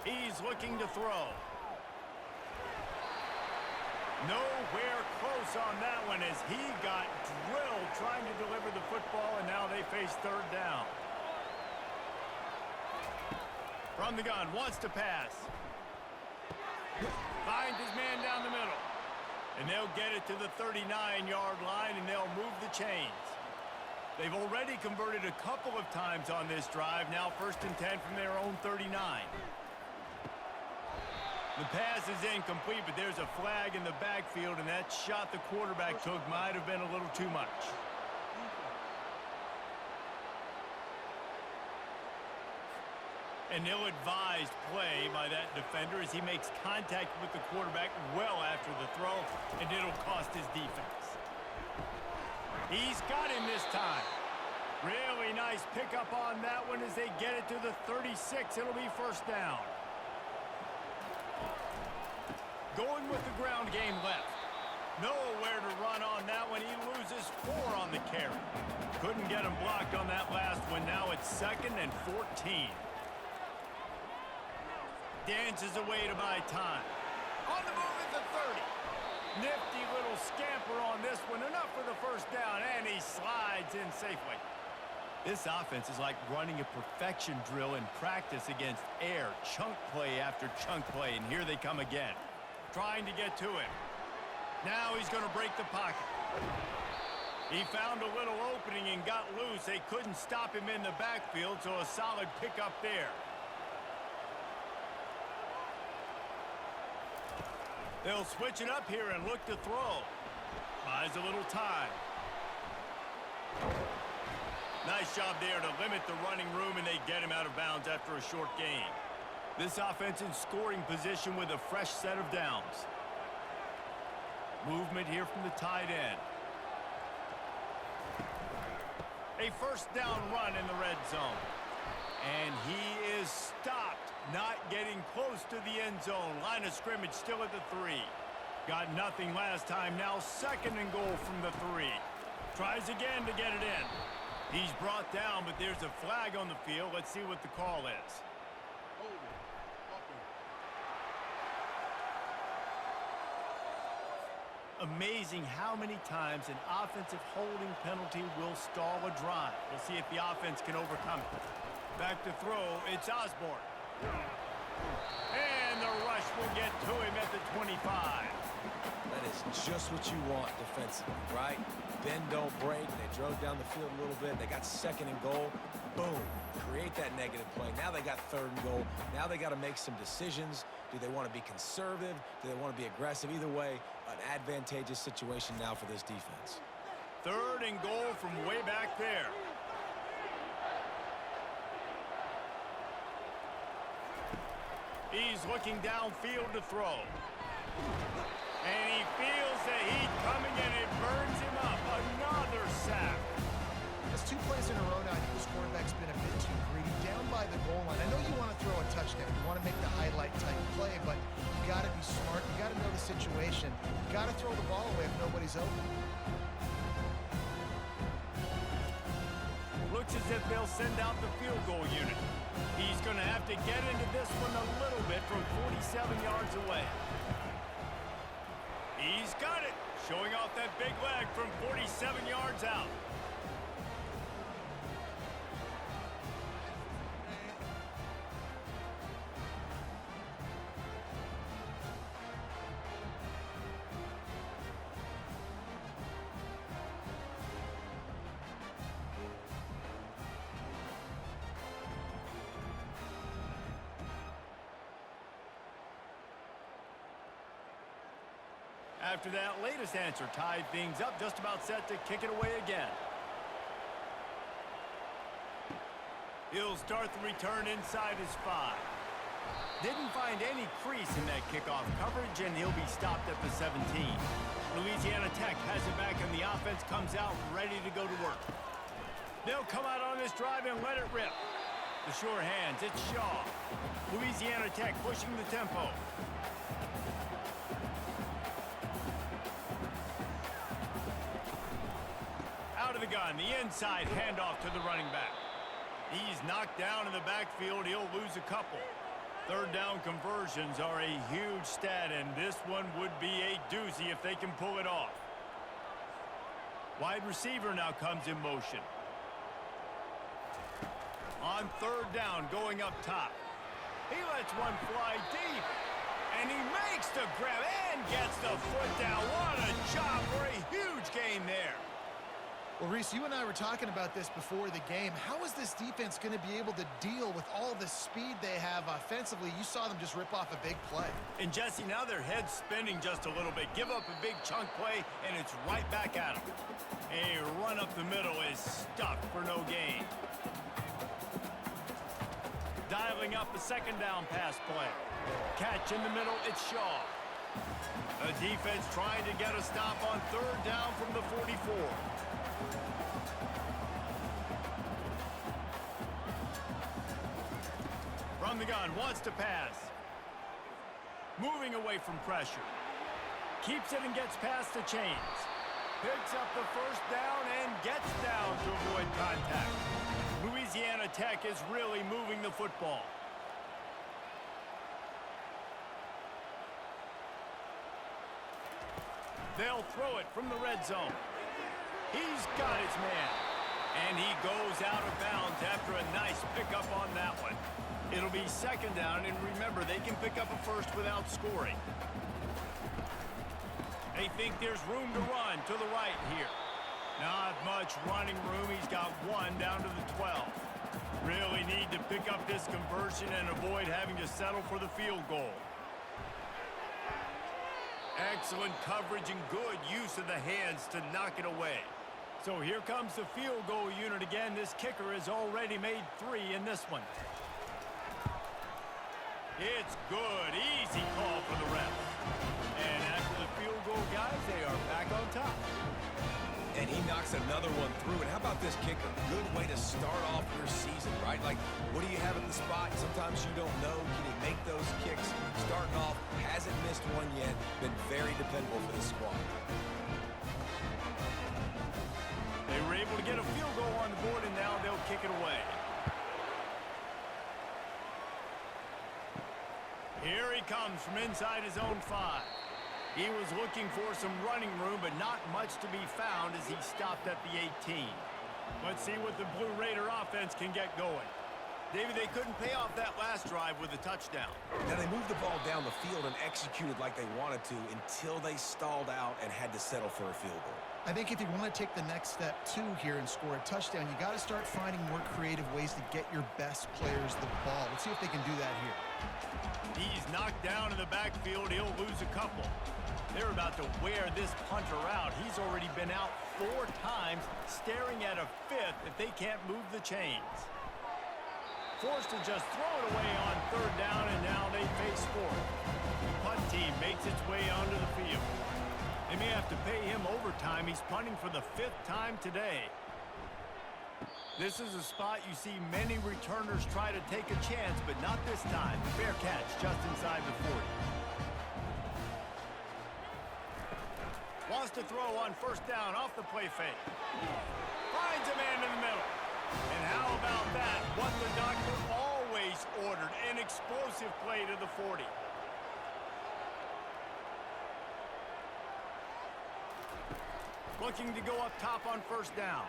He's looking to throw. Nowhere close on that one as he got drilled trying to deliver the football, and now they face 3rd down. From the gun, wants to pass. Finds his man down the middle. And they'll get it to the 39-yard line, and they'll move the chains. They've already converted a couple of times on this drive. Now 1st and 10 from their own 39. The pass is incomplete, but there's a flag in the backfield, and that shot the quarterback took might have been a little too much. An ill-advised play by that defender as he makes contact with the quarterback well after the throw, and it'll cost his defense. He's got him this time. Really nice pickup on that one as they get it to the 36. It'll be first down. Going with the ground game left. Nowhere to run on that one. He loses 4 on the carry. Couldn't get him blocked on that last one. Now it's 2nd and 14. Dances away to buy time. On the move at the 30. Nifty little scamper on this one. Enough for the first down, and he slides in safely. This offense is like running a perfection drill in practice against air. Chunk play after chunk play, and here they come again. Trying to get to him. Now he's going to break the pocket. He found a little opening and got loose. They couldn't stop him in the backfield, so a solid pickup there. They'll switch it up here and look to throw. Buys a little time. Nice job there to limit the running room, and they get him out of bounds after a short gain. This offense in scoring position with a fresh set of downs. Movement here from the tight end. A first down run in the red zone. And he is stopped. Not getting close to the end zone. Line of scrimmage still at the 3. Got nothing last time. Now 2nd and goal from the 3. Tries again to get it in. He's brought down, but there's a flag on the field. Let's see what the call is. Amazing how many times an offensive holding penalty will stall a drive. We'll see if the offense can overcome it. Back to throw. It's Osborne. And the rush will get to him at the 25. That is just what you want defensively, right? Bend, don't break. They drove down the field a little bit. They got 2nd and goal. Boom. Create that negative play. Now they got 3rd and goal. Now they got to make some decisions. Do they want to be conservative? Do they want to be aggressive? Either way, an advantageous situation now for this defense. 3rd and goal from way back there. He's looking downfield to throw. And he feels the heat coming, and it burns him up. Another sack. That's 2 plays in a row now. I think this quarterback's been a bit too greedy. Down by the goal line. I know you want to throw a touchdown. You want to make the highlight type play, but you got to be smart. You got to know the situation. You got to throw the ball away if nobody's open. Looks as if they'll send out the field goal unit. He's going to have to get into this one a little bit from 47 yards away. He's got it. Showing off that big leg from 47 yards out. After that latest answer tied things up, just about set to kick it away again. He'll start the return inside his 5. Didn't find any crease in that kickoff coverage, and he'll be stopped at the 17. Louisiana Tech has it back, and the offense comes out ready to go to work. They'll come out on this drive and let it rip. The sure hands, it's Shaw. Louisiana Tech pushing the tempo. Out of the gun, the inside handoff to the running back. He's knocked down in the backfield. He'll lose a couple. 3rd down conversions are a huge stat, and this one would be a doozy if they can pull it off. Wide receiver now comes in motion. On 3rd down, going up top. He lets one fly deep. And he makes the grab and gets the foot down. What a job for a huge gain there. Well, Reese, you and I were talking about this before the game. How is this defense going to be able to deal with all the speed they have offensively? You saw them just rip off a big play. And Jesse, now their head's spinning just a little bit. Give up a big chunk play, and it's right back at them. A run up the middle is stuffed for no gain. Dialing up a second down pass play. Catch in the middle, it's Shaw. The defense trying to get a stop on third down from the 44. From the gun, wants to pass. Moving away from pressure. Keeps it and gets past the chains. Picks up the first down and gets down to avoid contact. Louisiana Tech is really moving the football. They'll throw it from the red zone. He's got his man. And he goes out of bounds after a nice pickup on that one. It'll be second down, and remember, they can pick up a first without scoring. They think there's room to run to the right here. Not much running room. He's got one down to the 12. Really need to pick up this conversion and avoid having to settle for the field goal. Excellent coverage and good use of the hands to knock it away. So here comes the field goal unit again. This kicker has already made 3 in this one. It's good. Easy call for the ref. And after the field goal, guys, they are back on top. And he knocks another one through. And how about this kicker? Good way to start off your season, right? Like, what do you have in the spot? Sometimes you don't know. Can he make those kicks? Starting off, hasn't missed one yet. Been very dependable for the squad. They were able to get a field goal on the board, and now they'll kick it away. Here he comes from inside his own 5. He was looking for some running room, but not much to be found as he stopped at the 18. Let's see what the Blue Raider offense can get going. David, they couldn't pay off that last drive with a touchdown. Now, they moved the ball down the field and executed like they wanted to until they stalled out and had to settle for a field goal. I think if you want to take the next step, too, here and score a touchdown, you got to start finding more creative ways to get your best players the ball. Let's see if they can do that here. He's knocked down in the backfield. He'll lose a couple. They're about to wear this punter out. He's already been out 4 times, staring at a 5th if they can't move the chains. Forced to just throw it away on third down, and now they face 4th. The punt team makes its way onto the field. They may have to pay him overtime. He's punting for the 5th time today. This is a spot you see many returners try to take a chance, but not this time. Fair catch just inside the 40. Wants to throw on first down off the play fake. Finds a man in the middle. And how about that? What the doctor always ordered, an explosive play to the 40. Looking to go up top on first down.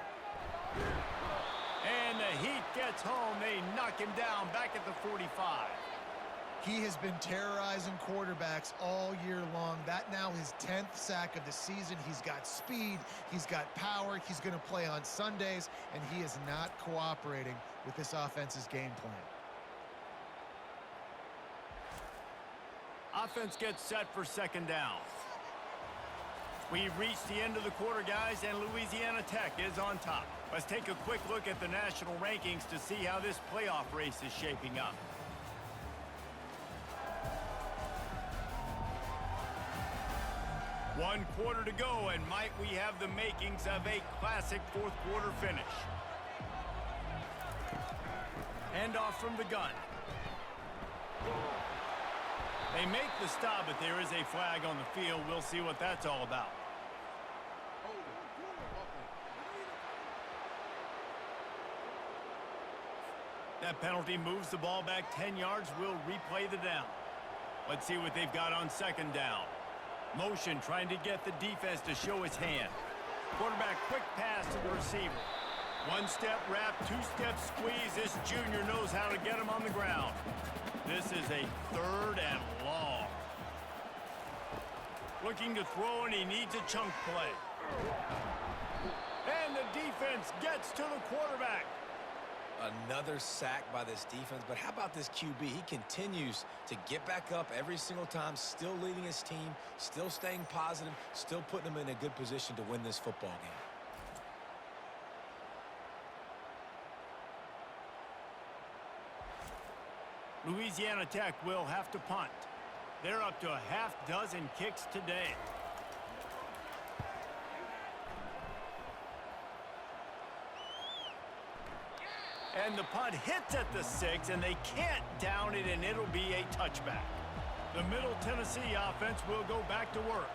And the Heat gets home. They knock him down back at the 45. He has been terrorizing quarterbacks all year long. That now his 10th sack of the season. He's got speed. He's got power. He's going to play on Sundays, and he is not cooperating with this offense's game plan. Offense gets set for second down. We've reached the end of the quarter, guys, and Louisiana Tech is on top. Let's take a quick look at the national rankings to see how this playoff race is shaping up. One quarter to go, and might we have the makings of a classic fourth quarter finish. Handoff from the gun. They make the stop, but there is a flag on the field. We'll see what that's all about. That penalty moves the ball back 10 yards. We'll replay the down. Let's see what they've got on second down. Motion trying to get the defense to show his hand. Quarterback quick pass to the receiver. One-step wrap, two-step squeeze. This junior knows how to get him on the ground. This is a 3rd and long. Looking to throw, and he needs a chunk play. And the defense defense gets to the quarterback. Another sack by this defense, but how about this QB? He continues to get back up every single time, still leading his team, still staying positive, still putting them in a good position to win this football game. Louisiana Tech will have to punt. They're up to a half dozen kicks today. And the punt hits at the 6, and they can't down it, and it'll be a touchback. The Middle Tennessee offense will go back to work.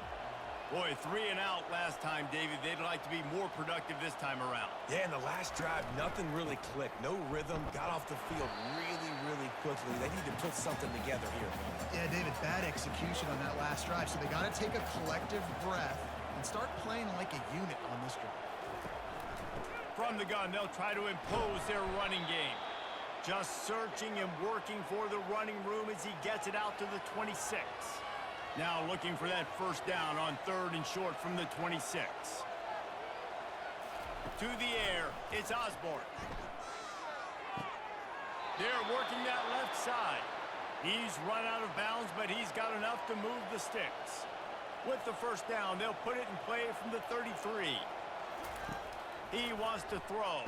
Boy, 3 and out last time, David. They'd like to be more productive this time around. Yeah, in the last drive, nothing really clicked. No rhythm. Got off the field really, really quickly. They need to put something together here. Yeah, David, bad execution on that last drive. So they got to take a collective breath and start playing like a unit on this drive. From the gun, they'll try to impose their running game. Just searching and working for the running room as he gets it out to the 26. Now looking for that first down on 3rd and short from the 26. To the air, it's Osborne. They're working that left side. He's run out of bounds, but he's got enough to move the sticks. With the first down, they'll put it in play from the 33. He wants to throw.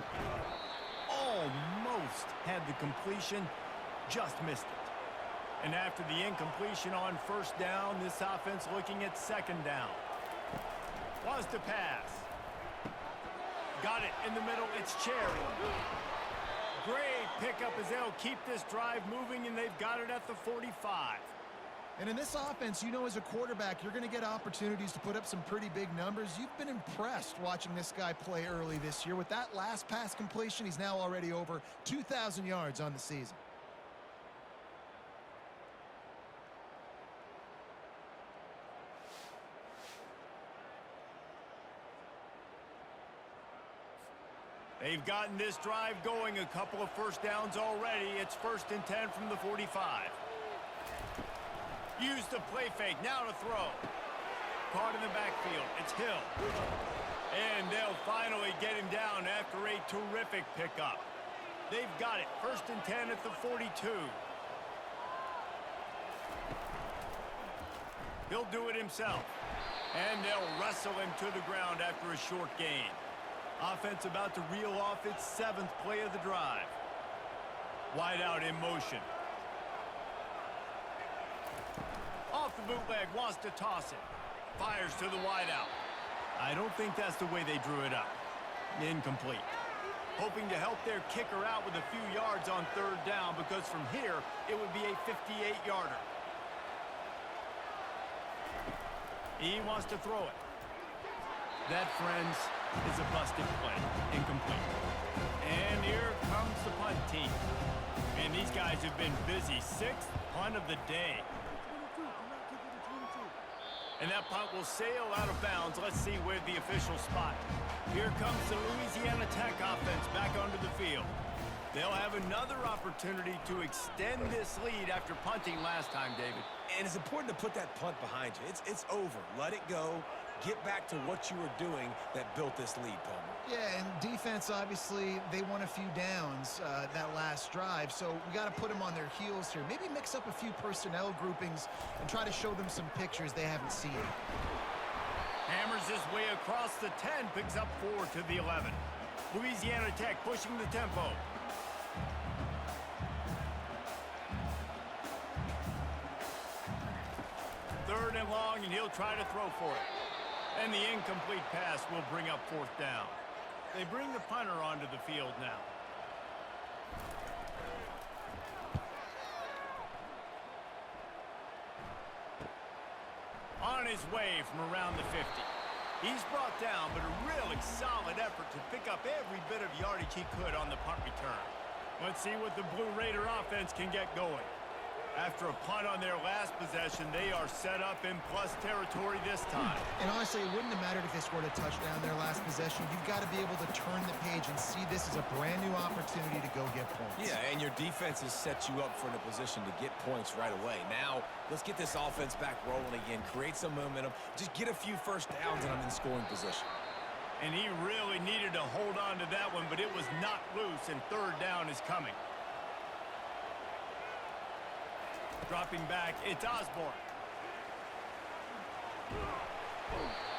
Almost had the completion, just missed it. And after the incompletion on first down, this offense looking at 2nd down. Wants to pass. Got it in the middle, it's Cherry. Great pickup as they'll keep this drive moving, and they've got it at the 45. And in this offense, you know, as a quarterback, you're going to get opportunities to put up some pretty big numbers. You've been impressed watching this guy play early this year. With that last pass completion, he's now already over 2,000 yards on the season. They've gotten this drive going, a couple of first downs already. It's 1st and 10 from the 45. Use the play fake, now to throw. Caught in the backfield, it's Hill. And they'll finally get him down after a terrific pickup. They've got it, 1st and 10 at the 42. He'll do it himself. And they'll wrestle him to the ground after a short gain. Offense about to reel off its 7th play of the drive. Wide out in motion. Off the bootleg, wants to toss it. Fires to the wideout. I don't think that's the way they drew it up. Incomplete. Hoping to help their kicker out with a few yards on 3rd down, because from here, it would be a 58-yarder. He wants to throw it. That, friends, is a busted play. Incomplete. And here comes the punt team. And these guys have been busy. 6th punt of the day. And that punt will sail out of bounds. Let's see where the official spot. Here comes the Louisiana Tech offense back onto the field. They'll have another opportunity to extend this lead after punting last time, David. And it's important to put that punt behind you. It's over. Let it go. Get back to what you were doing that built this lead, Palmer. Yeah, and defense, obviously, they won a few downs that last drive, so we got to put them on their heels here. Maybe mix up a few personnel groupings and try to show them some pictures they haven't seen. Hammers his way across the 10, picks up 4 to the 11. Louisiana Tech pushing the tempo. Third and long, and he'll try to throw for it. And the incomplete pass will bring up 4th down. They bring the punter onto the field now. On his way from around the 50. He's brought down, but a really solid effort to pick up every bit of yardage he could on the punt return. Let's see what the Blue Raider offense can get going. After a punt on their last possession, they are set up in plus territory this time. And honestly, it wouldn't have mattered if they scored a touchdown their last possession. You've got to be able to turn the page and see this as a brand new opportunity to go get points. Yeah, and your defense has set you up for in a position to get points right away. Now, let's get this offense back rolling again, create some momentum, just get a few first downs, and I'm in scoring position. And he really needed to hold on to that one, but it was not loose, and third down is coming. Dropping back, it's Osborne.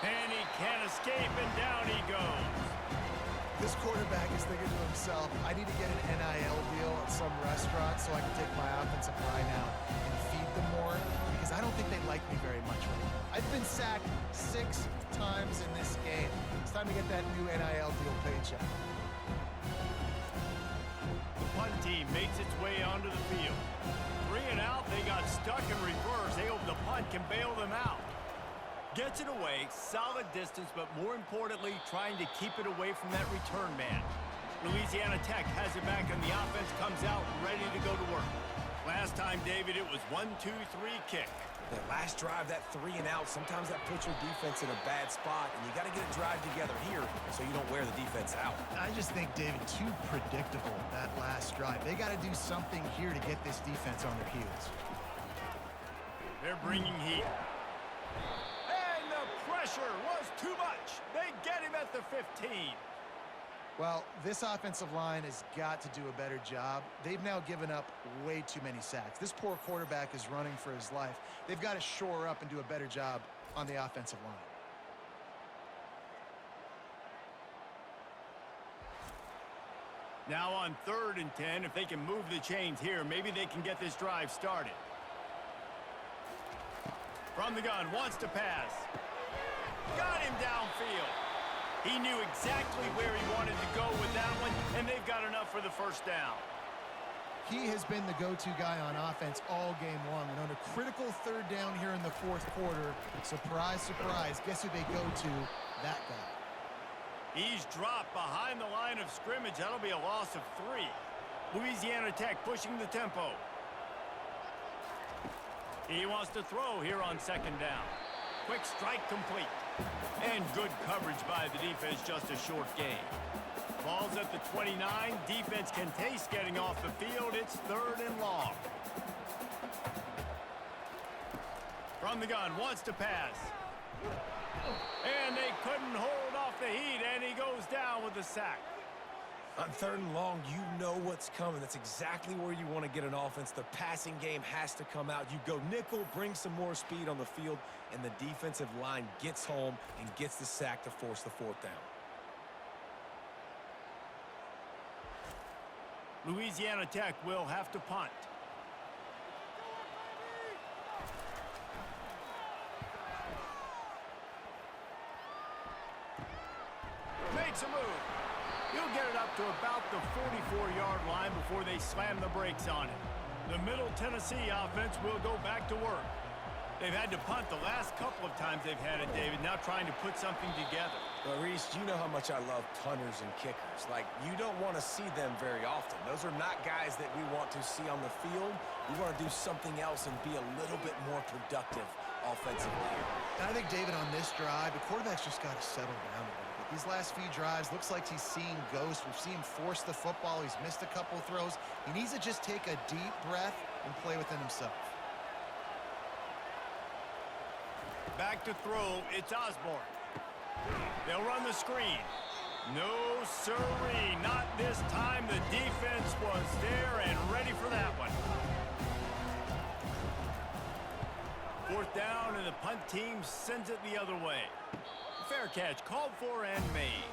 And he can't escape, and down he goes. This quarterback is thinking to himself, I need to get an NIL deal at some restaurant so I can take my offensive line out and feed them more, because I don't think they like me very much right now. I've been sacked 6 times in this game. It's time to get that new NIL deal paycheck. The punt team makes its way onto the field. 3 and out, they got stuck in reverse. They hope the punt can bail them out. Gets it away, solid distance, but more importantly, trying to keep it away from that return man. Louisiana Tech has it back, and the offense comes out ready to go to work. Last time, David, it was 1-2-3 kick. That last drive, that 3 and out, sometimes that puts your defense in a bad spot, and you got to get a drive together here so you don't wear the defense out. I just think, David, too predictable, that last drive. They got to do something here to get this defense on their heels. They're bringing heat. And the pressure was too much. They get him at the 15. Well, this offensive line has got to do a better job. They've now given up way too many sacks. This poor quarterback is running for his life. They've got to shore up and do a better job on the offensive line. Now on 3rd and 10, if they can move the chains here, maybe they can get this drive started. From the gun, wants to pass. Got him downfield. He knew exactly where he wanted to go with that one, and they've got enough for the first down. He has been the go-to guy on offense all game long. And on a critical 3rd down here in the 4th quarter, surprise, surprise, guess who they go to? That guy. He's dropped behind the line of scrimmage. That'll be a loss of 3. Louisiana Tech pushing the tempo. He wants to throw here on 2nd down. Quick strike complete. And good coverage by the defense, just a short gain. Ball's at the 29. Defense can taste getting off the field. It's 3rd and long. From the gun, wants to pass. And they couldn't hold off the heat, and he goes down with the sack. On 3rd and long, you know what's coming. That's exactly where you want to get an offense. The passing game has to come out. You go nickel, bring some more speed on the field, and the defensive line gets home and gets the sack to force the 4th down. Louisiana Tech will have to punt. Makes a move. He'll get it up to about the 44-yard line before they slam the brakes on it. The Middle Tennessee offense will go back to work. They've had to punt the last couple of times they've had it, David, now trying to put something together. Well, Reese, you know how much I love punters and kickers. Like, you don't want to see them very often. Those are not guys that we want to see on the field. We want to do something else and be a little bit more productive offensively here. And I think, David, on this drive, the quarterback's just got to settle down a little bit. These last few drives, looks like he's seeing ghosts. We've seen him force the football. He's missed a couple throws. He needs to just take a deep breath and play within himself. Back to throw, it's Osborne. They'll run the screen. No sirree, not this time. The defense was there and ready for that one. 4th down, and the punt team sends it the other way. Fair catch, called for and made.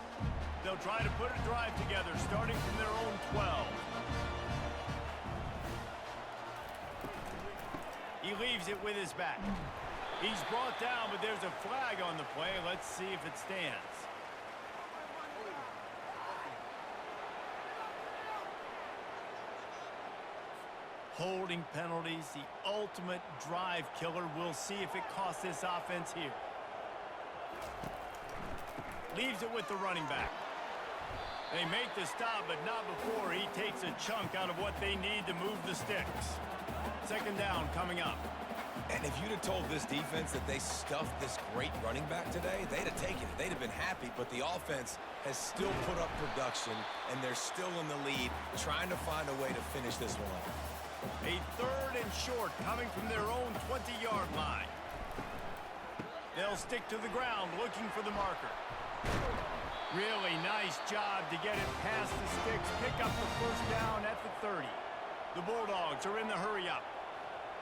They'll try to put a drive together, starting from their own 12. He leaves it with his back. He's brought down, but there's a flag on the play. Let's see if it stands. Holding penalties, the ultimate drive killer. We'll see if it costs this offense here. Leaves it with the running back. They make the stop, but not before he takes a chunk out of what they need to move the sticks. 2nd down coming up. And if you'd have told this defense that they stuffed this great running back today, they'd have taken it. They'd have been happy, but the offense has still put up production, and they're still in the lead, trying to find a way to finish this one up. A 3rd and short coming from their own 20-yard line. They'll stick to the ground looking for the marker. Really nice job to get it past the sticks, pick up the first down at the 30. The Bulldogs are in the hurry-up.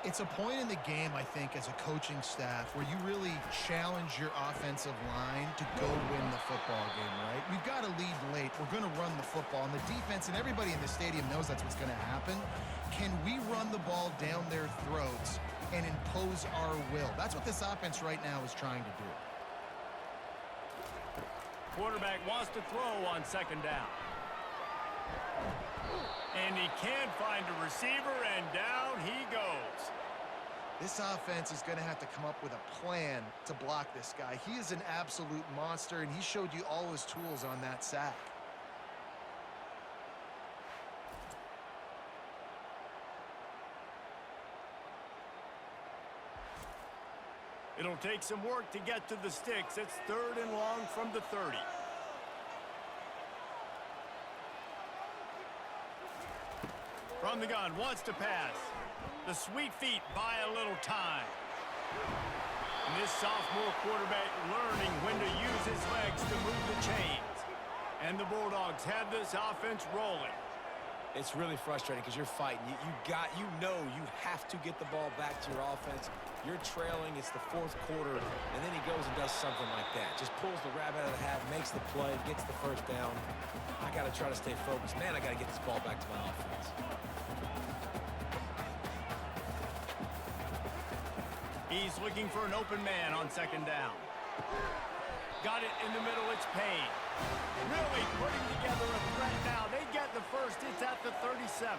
It's a point in the game, I think, as a coaching staff where you really challenge your offensive line to go win the football game, right? We've got to lead late. We're going to run the football. And the defense and everybody in the stadium knows that's what's going to happen. Can we run the ball down their throats and impose our will? That's what this offense right now is trying to do. Quarterback wants to throw on second down. And he can't find a receiver, and down he goes. This offense is going to have to come up with a plan to block this guy. He is an absolute monster, and he showed you all his tools on that sack. It'll take some work to get to the sticks. It's 3rd and long from the 30. From the gun, wants to pass. The sweet feet buy a little time. And this sophomore quarterback learning when to use his legs to move the chains. And the Bulldogs have this offense rolling. It's really frustrating because you're fighting. You have to get the ball back to your offense. You're trailing. It's the 4th quarter, and then he goes and does something like that. Just pulls the rabbit out of the hat, makes the play, gets the first down. I got to try to stay focused. Man, I got to get this ball back to my offense. He's looking for an open man on second down. Got it in the middle, it's Payne. Really putting together a threat now. They get the first, it's at the 37.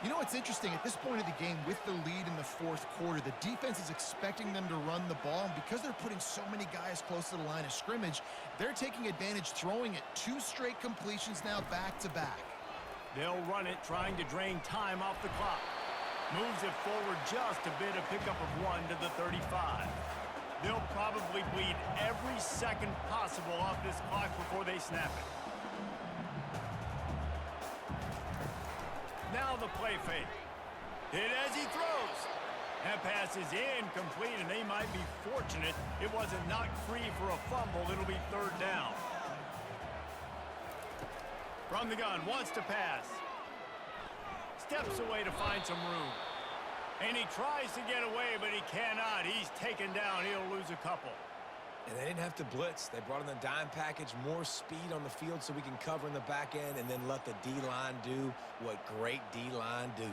You know what's interesting? At this point of the game, with the lead in the 4th quarter, the defense is expecting them to run the ball. And because they're putting so many guys close to the line of scrimmage, they're taking advantage, throwing it 2 straight completions now back-to-back. They'll run it, trying to drain time off the clock. Moves it forward just a bit, a pickup of 1 to the 35. They'll probably bleed every second possible off this clock before they snap it. Now the play fake. Hit as he throws. That pass is incomplete, and they might be fortunate it wasn't knocked free for a fumble. It'll be 3rd down. From the gun, wants to pass. Steps away to find some room. And he tries to get away, but he cannot. He's taken down. He'll lose a couple. And they didn't have to blitz. They brought in the dime package, more speed on the field so we can cover in the back end and then let the D-line do what great D-line do.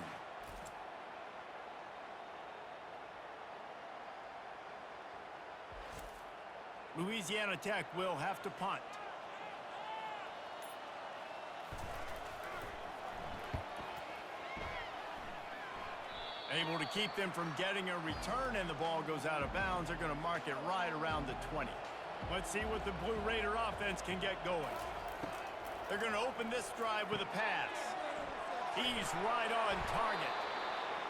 Louisiana Tech will have to punt. Able to keep them from getting a return, and the ball goes out of bounds. They're going to mark it right around the 20. Let's see what the Blue Raider offense can get going. They're going to open this drive with a pass. He's right on target.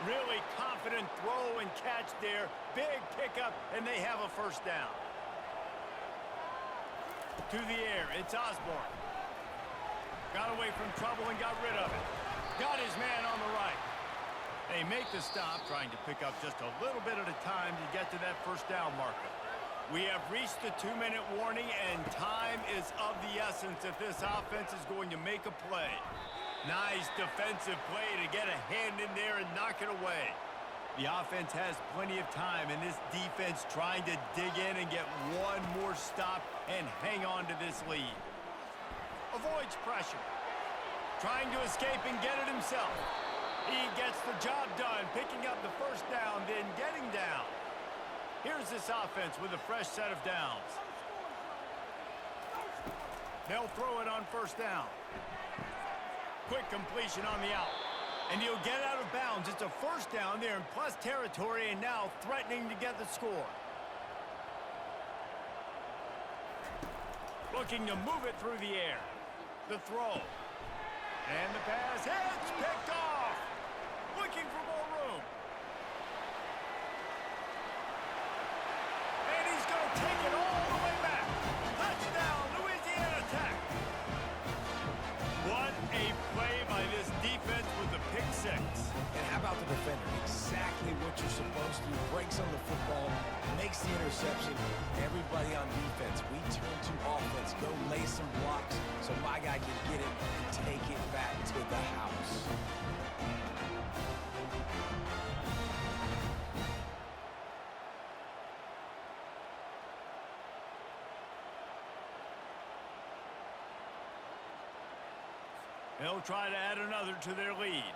Really confident throw and catch there. Big pickup, and they have a first down. To the air, it's Osborne. Got away from trouble and got rid of it. Got his man on the right. They make the stop, trying to pick up just a little bit at a time to get to that first down marker. We have reached the 2-minute warning, and time is of the essence if this offense is going to make a play. Nice defensive play to get a hand in there and knock it away. The offense has plenty of time, and this defense trying to dig in and get one more stop and hang on to this lead. Avoids pressure. Trying to escape and get it himself. He gets the job done, picking up the first down, then getting down. Here's this offense with a fresh set of downs. They'll throw it on first down. Quick completion on the out. And he'll get out of bounds. It's a first down there in plus territory, and now threatening to get the score. Looking to move it through the air. The throw. And the pass. It's picked off. Looking for more room. And he's going to take it all the way back. Touchdown, Louisiana Tech. What a play by this defense with the pick six. And how about the defender? Exactly what what you're supposed to do, breaks on the football, makes the interception. Everybody on defense, we turn to offense, go lay some blocks so my guy can get it and take it back to the house. They'll try to add another to their lead.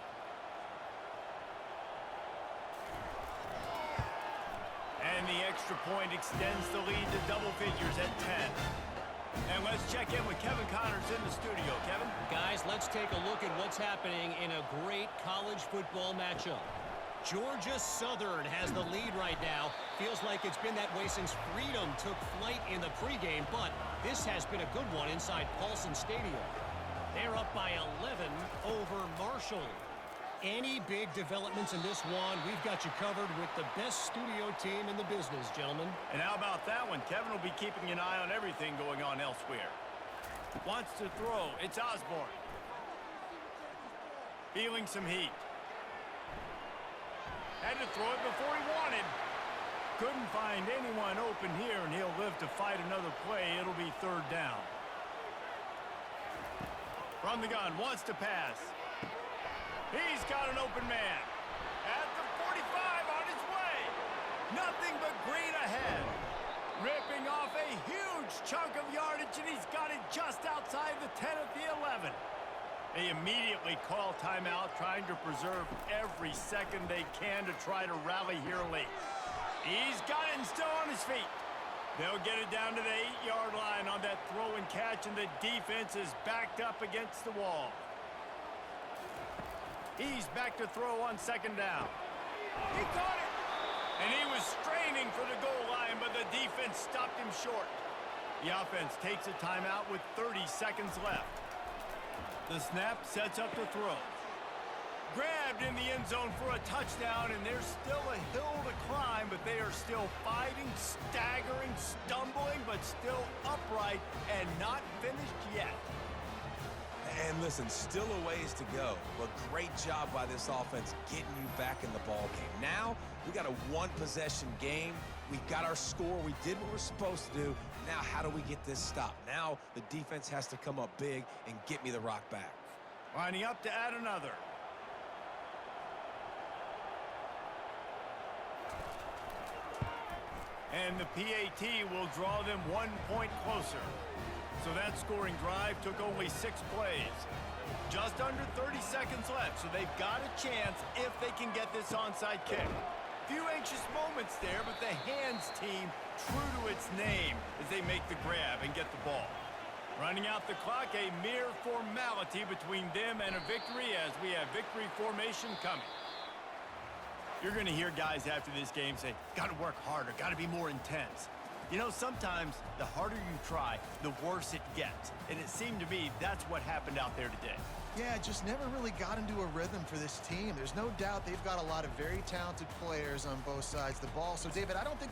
And the extra point extends the lead to double figures at 10. And let's check in with Kevin Connors in the studio. Kevin? Guys, let's take a look at what's happening in a great college football matchup. Georgia Southern has the lead right now. Feels like it's been that way since Freedom took flight in the pregame, but this has been a good one inside Paulson Stadium. They're up by 11 over Marshall. Any big developments in this one, we've got you covered with the best studio team in the business, gentlemen. And how about that one? Kevin will be keeping an eye on everything going on elsewhere. Wants to throw. It's Osborne. Feeling some heat. Had to throw it before he wanted. Couldn't find anyone open here, and he'll live to fight another play. It'll be third down. From the gun, wants to pass. He's got an open man. At the 45 on his way. Nothing but green ahead. Ripping off a huge chunk of yardage, and he's got it just outside the 10 at the 11. They immediately call timeout, trying to preserve every second they can to try to rally here late. He's got it and still on his feet. They'll get it down to the 8-yard line on that throw and catch, and the defense is backed up against the wall. He's back to throw on second down. He caught it! And he was straining for the goal line, but the defense stopped him short. The offense takes a timeout with 30 seconds left. The snap sets up the throw. Grabbed in the end zone for a touchdown, and there's still a hill to climb, but they are still fighting, staggering, stumbling, but still upright and not finished yet. And listen, still a ways to go, but great job by this offense getting you back in the ball game. Now, we got a one-possession game. We got our score. We did what we're supposed to do. Now, how do we get this stopped? Now, the defense has to come up big and get me the rock back. Lining up to add another. And the PAT will draw them 1 point closer. So that scoring drive took only 6 plays. Just under 30 seconds left, so they've got a chance if they can get this onside kick. Few anxious moments there, but the hands team true to its name as they make the grab and get the ball. Running out the clock, a mere formality between them and a victory as we have victory formation coming. You're going to hear guys after this game say, got to work harder, got to be more intense. You know, sometimes the harder you try, the worse it gets. And it seemed to me that's what happened out there today. Yeah, just never really got into a rhythm for this team. There's no doubt they've got a lot of very talented players on both sides of the ball. So, David, I don't think